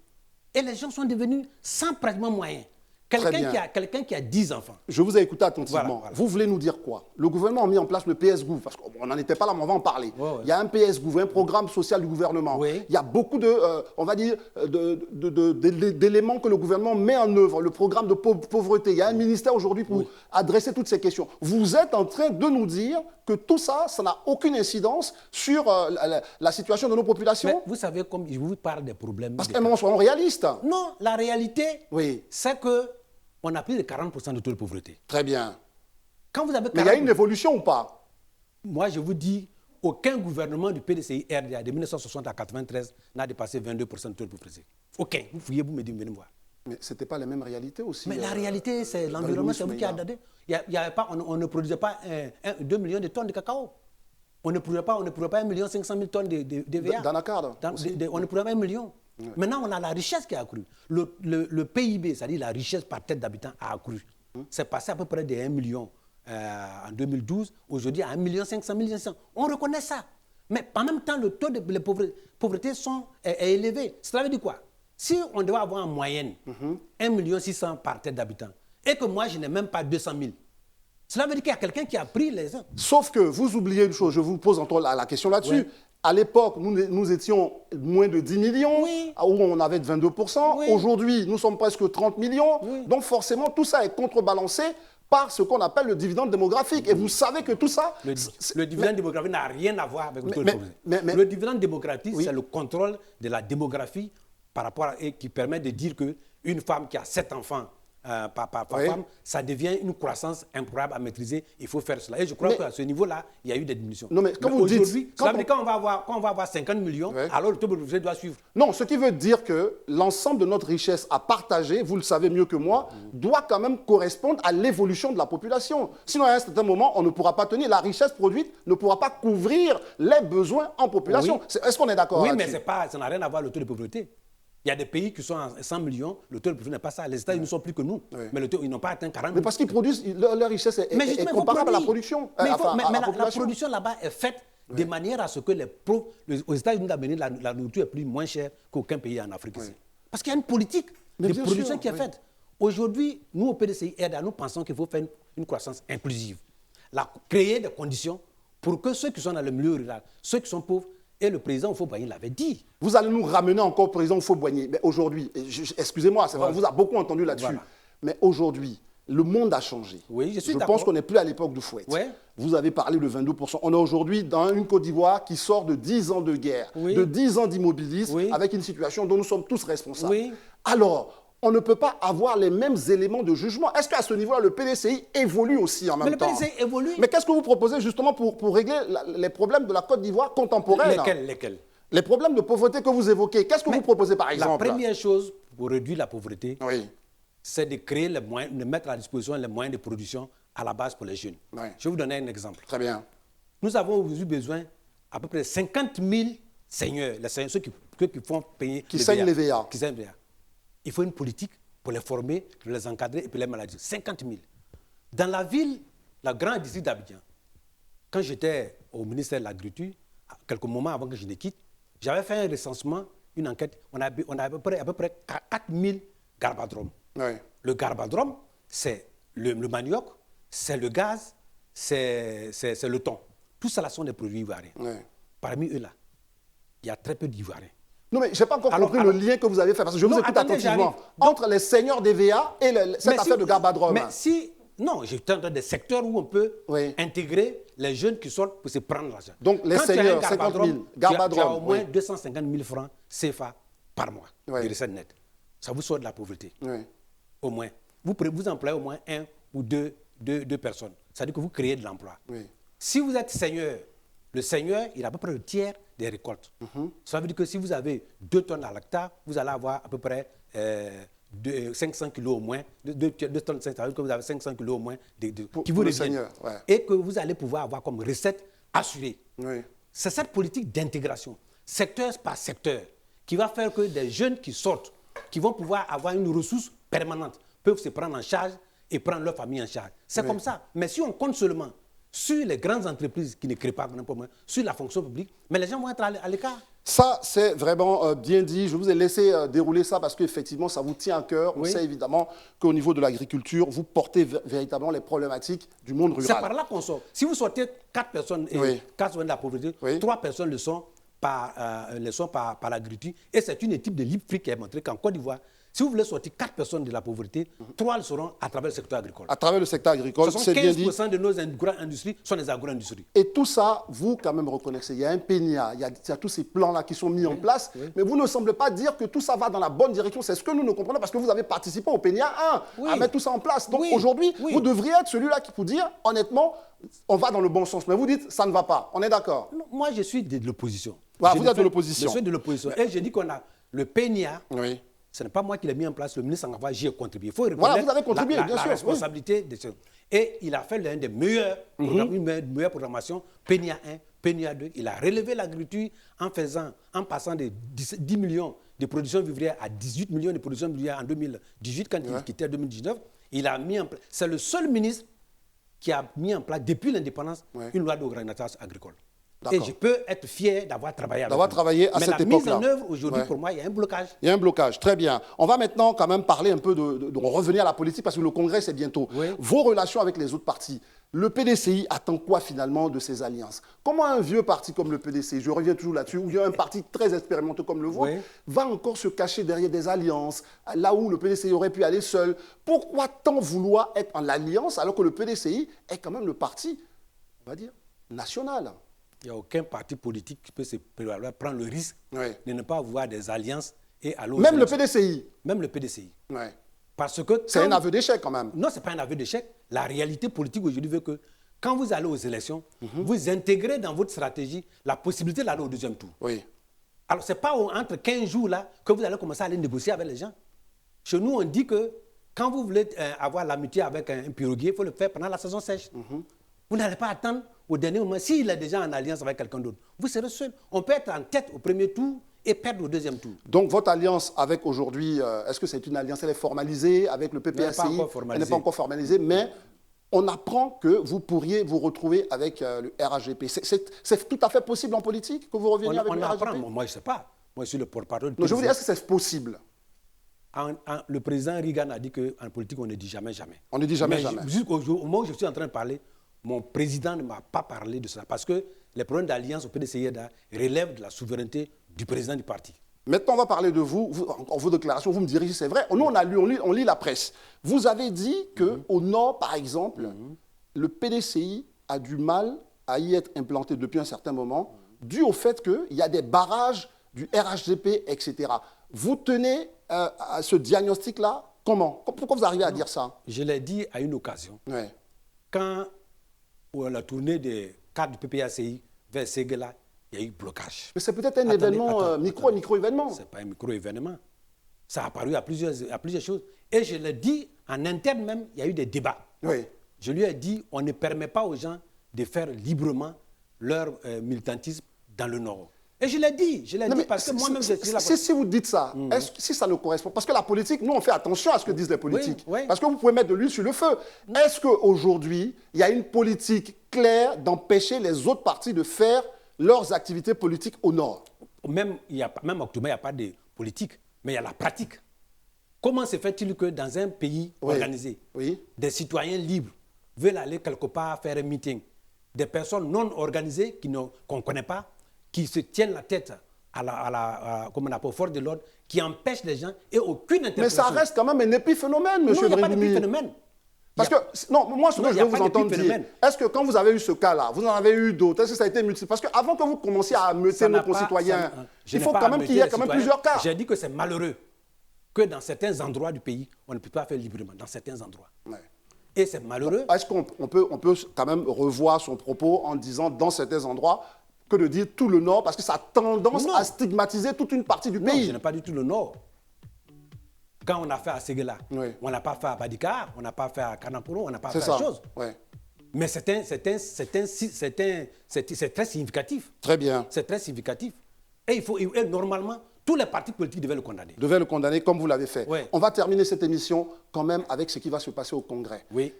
Et les gens sont devenus sans pratiquement moyens. Quelqu'un qui a 10 enfants. Je vous ai écouté attentivement. Voilà. Vous voulez nous dire quoi? Le gouvernement a mis en place le PSGouv, parce qu'on n'en était pas là, mais on va en parler. Il y a un PSGouv, un programme social du gouvernement. Il y a beaucoup de, on va dire, d'éléments que le gouvernement met en œuvre. Le programme de pauvreté. Il y a un ministère aujourd'hui pour adresser toutes ces questions. Vous êtes en train de nous dire que tout ça, ça n'a aucune incidence sur la situation de nos populations? Mais vous savez, comme je vous parle des problèmes... Parce qu'à un moment, soyons réalistes. Non, la réalité, c'est que on a plus de 40% de taux de pauvreté. Très bien. Quand vous avez 40%, mais il y a une évolution ou pas? Moi, je vous dis, aucun gouvernement du PDCI RDA de 1960 à 1993 n'a dépassé 22% de taux de pauvreté. Aucun. Vous fouillez, vous me dites, venez me voir. Mais ce n'était pas la même réalité aussi. Mais la réalité, c'est l'environnement, c'est vous qui a donné. On ne produisait pas 2 millions de tonnes de cacao. On ne produisait pas 1 500 000 tonnes de VA. D'anacarde. On ne produisait pas 1 million. Maintenant, on a la richesse qui a accru. Le PIB, c'est-à-dire la richesse par tête d'habitant, a accru. C'est passé à peu près de 1 million en 2012, aujourd'hui à 1 500 000. On reconnaît ça. Mais en même temps, le taux de pauvreté est élevé. Cela veut dire quoi? Si on doit avoir en moyenne 1 600 000 par tête d'habitant, et que moi, je n'ai même pas 200 000, cela veut dire qu'il y a quelqu'un qui a pris les uns. Sauf que vous oubliez une chose, je vous pose encore la question là-dessus. À l'époque, nous étions moins de 10 millions, où on avait 22%. Aujourd'hui, nous sommes presque 30 millions. Donc forcément, tout ça est contrebalancé par ce qu'on appelle le dividende démographique. Et vous savez que tout ça... Le dividende démographique n'a rien à voir avec le taux de pauvreté. Le dividende démographique, c'est le contrôle de la démographie par rapport et qui permet de dire qu'une femme qui a 7 enfants par femme, ça devient une croissance improbable à maîtriser. Il faut faire cela. Et je crois qu'à ce niveau-là, il y a eu des diminutions. Non, mais quand vous dites... Quand on va avoir 50 millions, alors le taux de pauvreté doit suivre. Non, ce qui veut dire que l'ensemble de notre richesse à partager, vous le savez mieux que moi, doit quand même correspondre à l'évolution de la population. Sinon, à un certain moment, on ne pourra pas tenir. La richesse produite ne pourra pas couvrir les besoins en population. Est-ce qu'on est d'accord là-dessus? Mais ça n'a rien à voir avec le taux de pauvreté. Il y a des pays qui sont à 100 millions, le taux de pauvreté n'est pas ça. Les États-Unis ne sont plus que nous, mais le taux, ils n'ont pas atteint 40 millions. Mais parce qu'ils produisent, leur richesse est comparable à la production. Mais la production là-bas est faite de manière à ce que aux États-Unis, la nourriture est plus moins chère qu'aucun pays en Afrique ici. Parce qu'il y a une politique de production qui est faite. Aujourd'hui, nous au PDCI RDA, nous pensons qu'il faut faire une croissance inclusive. Créer des conditions pour que ceux qui sont dans le milieu rural, ceux qui sont pauvres, et le président Houphouët-Boigny l'avait dit. Vous allez nous ramener encore au président Houphouët-Boigny. Mais aujourd'hui, excusez-moi, on vous a beaucoup entendu là-dessus. Mais aujourd'hui, le monde a changé. Oui, je pense qu'on n'est plus à l'époque du Fouet. Vous avez parlé de 22%. On est aujourd'hui dans une Côte d'Ivoire qui sort de 10 ans de guerre, de 10 ans d'immobilisme, avec une situation dont nous sommes tous responsables. Alors, on ne peut pas avoir les mêmes éléments de jugement. Est-ce qu'à ce niveau-là, le PDCI évolue aussi en même temps? Le PDCI évolue. Mais qu'est-ce que vous proposez justement pour régler les problèmes de la Côte d'Ivoire contemporaine? Lesquels? Les problèmes de pauvreté que vous évoquez, qu'est-ce que vous proposez par exemple? La première chose pour réduire la pauvreté, Oui. c'est de créer les moyens, de mettre à disposition les moyens de production à la base pour les jeunes. Oui. Je vais vous donner un exemple. Très bien. Nous avons eu besoin à peu près 50 000 seigneurs, ceux qui font payer Qui saignent les VA. Qui saignent les VA. Il faut une politique pour les former, pour les encadrer et pour les maladies. 50 000. Dans la ville, la grande district d'Abidjan, quand j'étais au ministère de l'Agriculture, quelques moments avant que je ne quitte, j'avais fait un recensement, une enquête. On a à peu près 4 000 garbadromes. Oui. Le garbadrome, c'est le manioc, c'est le gaz, c'est le thon. Tout ça, là, sont des produits ivoiriens. Oui. Parmi eux, là, il y a très peu d'Ivoiriens. Non, mais je n'ai pas encore compris le lien que vous avez fait, parce que je vous écoute attentivement. Entre les seigneurs des VA et cette affaire de garbadrome. Mais si... Non, j'étais dans des secteurs où on peut intégrer les jeunes qui sortent pour se prendre l'argent. Donc, les seigneurs, 50 000 garbadromes. Tu as au moins 250 000 francs CFA par mois de recettes nettes. Ça vous sort de la pauvreté. Oui. Au moins. Vous employez au moins un ou deux personnes. C'est-à-dire que vous créez de l'emploi. Oui. Si vous êtes seigneur, le seigneur, il a à peu près le tiers des récoltes. Ça veut dire que si vous avez 2 tonnes à l'hectare, vous allez avoir à peu près 500 kilos au moins, 2 tonnes, ça veut dire que vous avez 500 kilos au moins qui vous reviennent. Et que vous allez pouvoir avoir comme recette assurée. Oui. C'est cette politique d'intégration, secteur par secteur, qui va faire que des jeunes qui sortent, qui vont pouvoir avoir une ressource permanente, peuvent se prendre en charge et prendre leur famille en charge. C'est comme ça. Mais si on compte seulement sur les grandes entreprises qui ne créent pas, sur la fonction publique, mais les gens vont être à l'écart. Ça, c'est vraiment bien dit. Je vous ai laissé dérouler ça parce qu'effectivement, ça vous tient à cœur. On sait évidemment qu'au niveau de l'agriculture, vous portez véritablement les problématiques du monde rural. C'est par là qu'on sort. Si vous sortez 4 personnes, et 4 sont de la pauvreté, 3 personnes le sont par l'agriculture. Et c'est une étude de l'IPFRI qui a montré qu'en Côte d'Ivoire, si vous voulez sortir 4 personnes de la pauvreté, 3 le seront à travers le secteur agricole. À travers le secteur agricole, c'est bien dit. 15% de nos agro-industries sont des agro-industries. Et tout ça, vous quand même reconnaissez, il y a un PENIA, il y a tous ces plans-là qui sont mis en place, mais vous ne semblez pas dire que tout ça va dans la bonne direction. C'est ce que nous ne comprenons parce que vous avez participé au PENIA 1 à mettre tout ça en place. Donc aujourd'hui, vous devriez être celui-là qui peut dire, honnêtement, on va dans le bon sens. Mais vous dites, ça ne va pas. On est d'accord? Moi, je suis de l'opposition. Vous êtes de l'opposition. Je suis de l'opposition. Et je dis qu'on a le PENIA. Oui. Ce n'est pas moi qui l'ai mis en place, le ministre Sangava, j'y ai contribué. Il faut reconnaître voilà, vous avez contribué, bien sûr, la responsabilité de ce. Et il a fait l'un des meilleurs, une meilleure programmation, PENIA 1, PENIA 2. Il a relevé l'agriculture en passant de 10 millions de production vivrière à 18 millions de production vivrière en 2018, quand il quittait en 2019. Il a mis en place. C'est le seul ministre qui a mis en place, depuis l'indépendance, une loi d'organisation agricole. Et je peux être fier d'avoir travaillé avec à cette époque-là. Mais la mise en œuvre, aujourd'hui, pour moi, il y a un blocage. Il y a un blocage, très bien. On va maintenant quand même parler un peu de revenir à la politique parce que le Congrès, c'est bientôt. Vos relations avec les autres partis. Le PDCI attend quoi finalement de ces alliances? Comment un vieux parti comme le PDCI, je reviens toujours là-dessus, ou il y a un parti très expérimenté comme le vôtre, va encore se cacher derrière des alliances, là où le PDCI aurait pu aller seul? Pourquoi tant vouloir être en alliance alors que le PDCI est quand même le parti, on va dire, national? Il n'y a aucun parti politique qui peut se prendre le risque de ne pas avoir des alliances et aller aux Même élections. le PDCI? Même le PDCI. Ouais. Parce que c'est un aveu d'échec quand même. Non, ce n'est pas un aveu d'échec. La réalité politique aujourd'hui veut que quand vous allez aux élections, vous intégrez dans votre stratégie la possibilité d'aller au deuxième tour. Oui. Alors, ce n'est pas entre 15 jours là que vous allez commencer à aller négocier avec les gens. Chez nous, on dit que quand vous voulez avoir l'amitié avec un piroguier, il faut le faire pendant la saison sèche. Vous n'allez pas attendre au dernier moment. S'il est déjà en alliance avec quelqu'un d'autre, vous serez seul. On peut être en tête au premier tour et perdre au deuxième tour. Donc votre alliance avec aujourd'hui, est-ce que c'est une alliance, elle est formalisée avec le PPACI? Elle n'est pas encore formalisée, mais on apprend que vous pourriez vous retrouver avec le RHDP. C'est tout à fait possible en politique que vous reveniez avec le RHDP? Moi, je ne sais pas. Moi, je suis le porte-parole. Je vous dis, est-ce que c'est possible? Le président Reagan a dit qu'en politique, on ne dit jamais, jamais. On ne dit jamais, jamais. Jusqu'au moment où je suis en train de parler, mon président ne m'a pas parlé de cela parce que les problèmes d'alliance au PDCI relèvent de la souveraineté du président du parti. Maintenant, on va parler de vous. En vos déclarations, vous me dirigez, c'est vrai. Nous, on lit la presse. Vous avez dit qu'au nord, par exemple, le PDCI a du mal à y être implanté depuis un certain moment, dû au fait qu'il y a des barrages du RHDP, etc. Vous tenez à ce diagnostic-là? Comment? Pourquoi vous arrivez à dire ça? Je l'ai dit à une occasion. Quand on a tourné des cadres du PPACI vers Séguéla, il y a eu blocage. Mais c'est peut-être un événement, micro-événement. Ce n'est pas un micro-événement. Ça a apparu à plusieurs choses. Et je l'ai dit, en interne même, il y a eu des débats. Oui. Je lui ai dit, on ne permet pas aux gens de faire librement leur militantisme dans le Nord. Et je l'ai dit parce que moi-même, je suis là. Si vous dites ça, si ça ne correspond pas, parce que la politique, nous, on fait attention à ce que disent les politiques. Oui. Parce que vous pouvez mettre de l'huile sur le feu. Est-ce qu'aujourd'hui, il y a une politique claire d'empêcher les autres partis de faire leurs activités politiques au Nord? Même en Octobre, il n'y a pas de politique, mais il y a la pratique. Comment se fait-il que dans un pays organisé, des citoyens libres veulent aller quelque part faire un meeting, des personnes non organisées qu'on ne connaît pas, qui se tiennent la tête comme on appelle, aux forces de l'ordre, qui empêchent les gens et aucune interprétation. Mais ça reste quand même un épiphénomène, M. Non, il n'y a pas Brigoumi. d'épiphénomène. Parce que, non, moi, ce que je veux vous entendre dire, est-ce que quand vous avez eu ce cas-là, vous en avez eu d'autres, est-ce que ça a été multiple? Parce qu'avant que vous commenciez à ameuter nos concitoyens, il faut quand même qu'il y ait quand même plusieurs cas. J'ai dit que c'est malheureux que dans certains endroits du pays, on ne peut pas faire librement, dans certains endroits. Ouais. Et c'est malheureux. Est-ce qu'on peut quand même revoir son propos en disant dans certains endroits que de dire tout le Nord, parce que ça a tendance à stigmatiser toute une partie du pays. Non, je n'ai pas dit tout le Nord. Quand on a fait à Séguéla, on n'a pas fait à Badikar, on n'a pas fait à Kanaporo, on n'a pas fait la chose. Ouais. Mais c'est très significatif. Très bien. C'est très significatif. Et normalement, tous les partis politiques devaient le condamner. Devaient le condamner comme vous l'avez fait. Ouais. On va terminer cette émission quand même avec ce qui va se passer au Congrès. Oui.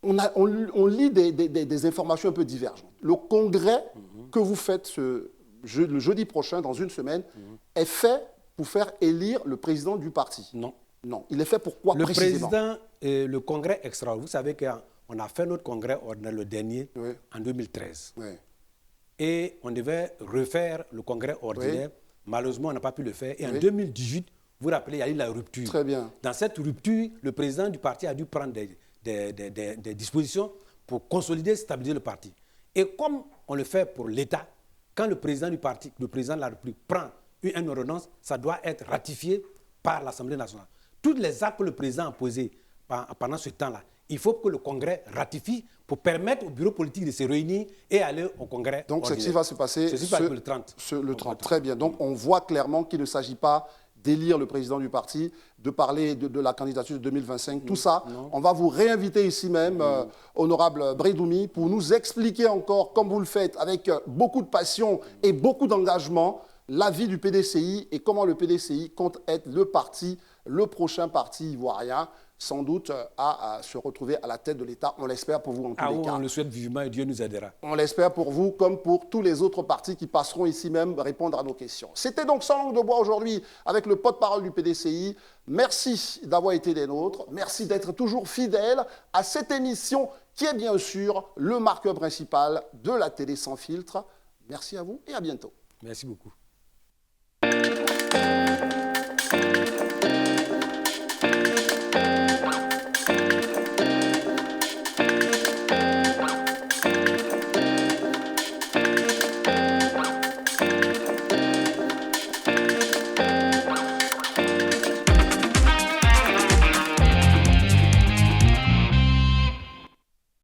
On lit des informations un peu divergentes. Le Congrès que vous faites le jeudi prochain, dans une semaine, est fait pour faire élire le président du parti. Non. Non. Il est fait pour quoi précisément? Le Congrès extraordinaire. Vous savez qu'on a fait notre Congrès ordinaire le dernier en 2013. Oui. Et on devait refaire le Congrès ordinaire. Malheureusement, on n'a pas pu le faire. Et en 2018, vous vous rappelez, il y a eu la rupture. Très bien. Dans cette rupture, le président du parti a dû prendre des dispositions pour consolider et stabiliser le parti. Et comme on le fait pour l'État, quand le président du parti, le président de la République prend une ordonnance, ça doit être ratifié par l'Assemblée nationale. Tous les actes que le président a posés pendant ce temps-là, il faut que le Congrès ratifie pour permettre au bureau politique de se réunir et aller au Congrès. Donc, c'est ce qui va se passer le 30. Le 30. Très bien. Donc, on voit clairement qu'il ne s'agit pas d'élire le président du parti, de parler de la candidature de 2025. Tout ça, on va vous réinviter ici même, honorable Brigoumi, pour nous expliquer encore, comme vous le faites, avec beaucoup de passion et beaucoup d'engagement, l'avis du PDCI et comment le PDCI compte être le prochain parti ivoirien, sans doute à se retrouver à la tête de l'État. On l'espère pour vous en tous les cas. On le souhaite vivement et Dieu nous aidera. On l'espère pour vous comme pour tous les autres partis qui passeront ici même répondre à nos questions. C'était donc Sans langue de bois aujourd'hui avec le porte-parole du PDCI. Merci d'avoir été des nôtres. Merci d'être toujours fidèles à cette émission qui est bien sûr le marqueur principal de la télé sans filtre. Merci à vous et à bientôt. Merci beaucoup.